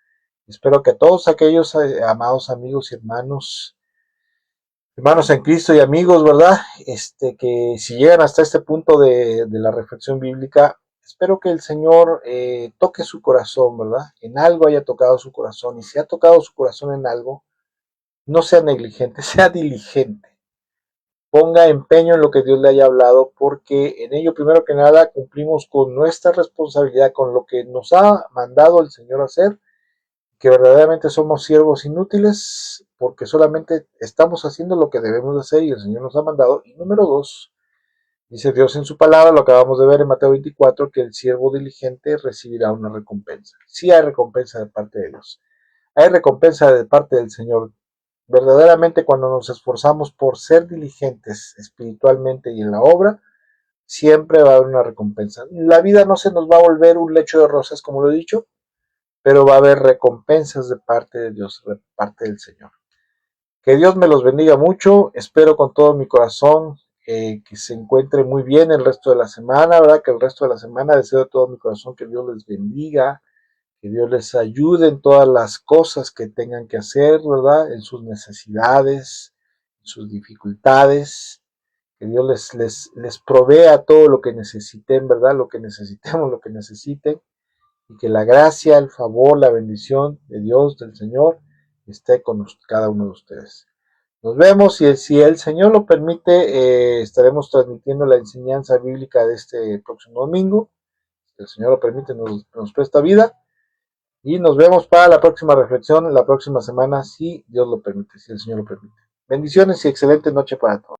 Espero que todos aquellos amados amigos y hermanos en Cristo y amigos, ¿verdad? Que si llegan hasta este punto de la reflexión bíblica, espero que el Señor toque su corazón, ¿verdad? En algo haya tocado su corazón. Y si ha tocado su corazón en algo, no sea negligente, sea diligente. Ponga empeño en lo que Dios le haya hablado, porque en ello, primero que nada, cumplimos con nuestra responsabilidad, con lo que nos ha mandado el Señor a hacer, que verdaderamente somos siervos inútiles, porque solamente estamos haciendo lo que debemos de hacer y el Señor nos ha mandado. Y número dos, dice Dios en su palabra, lo acabamos de ver en Mateo 24, que el siervo diligente recibirá una recompensa. Sí hay recompensa de parte de Dios. Hay recompensa de parte del Señor. Verdaderamente cuando nos esforzamos por ser diligentes espiritualmente y en la obra, siempre va a haber una recompensa. La vida no se nos va a volver un lecho de rosas, como lo he dicho, pero va a haber recompensas de parte de Dios, de parte del Señor. Que Dios me los bendiga mucho, espero con todo mi corazón que se encuentre muy bien el resto de la semana, ¿verdad? Que el resto de la semana deseo de todo mi corazón que Dios les bendiga, que Dios les ayude en todas las cosas que tengan que hacer, ¿verdad? En sus necesidades, en sus dificultades, que Dios les provea todo lo que necesiten, ¿verdad? Lo que necesitemos, lo que necesiten, y que la gracia, el favor, la bendición de Dios, del Señor, esté con cada uno de ustedes. Nos vemos y si el Señor lo permite, estaremos transmitiendo la enseñanza bíblica de este próximo domingo. Si el Señor lo permite, nos presta vida. Y nos vemos para la próxima reflexión, la próxima semana, si Dios lo permite, si el Señor lo permite. Bendiciones y excelente noche para todos.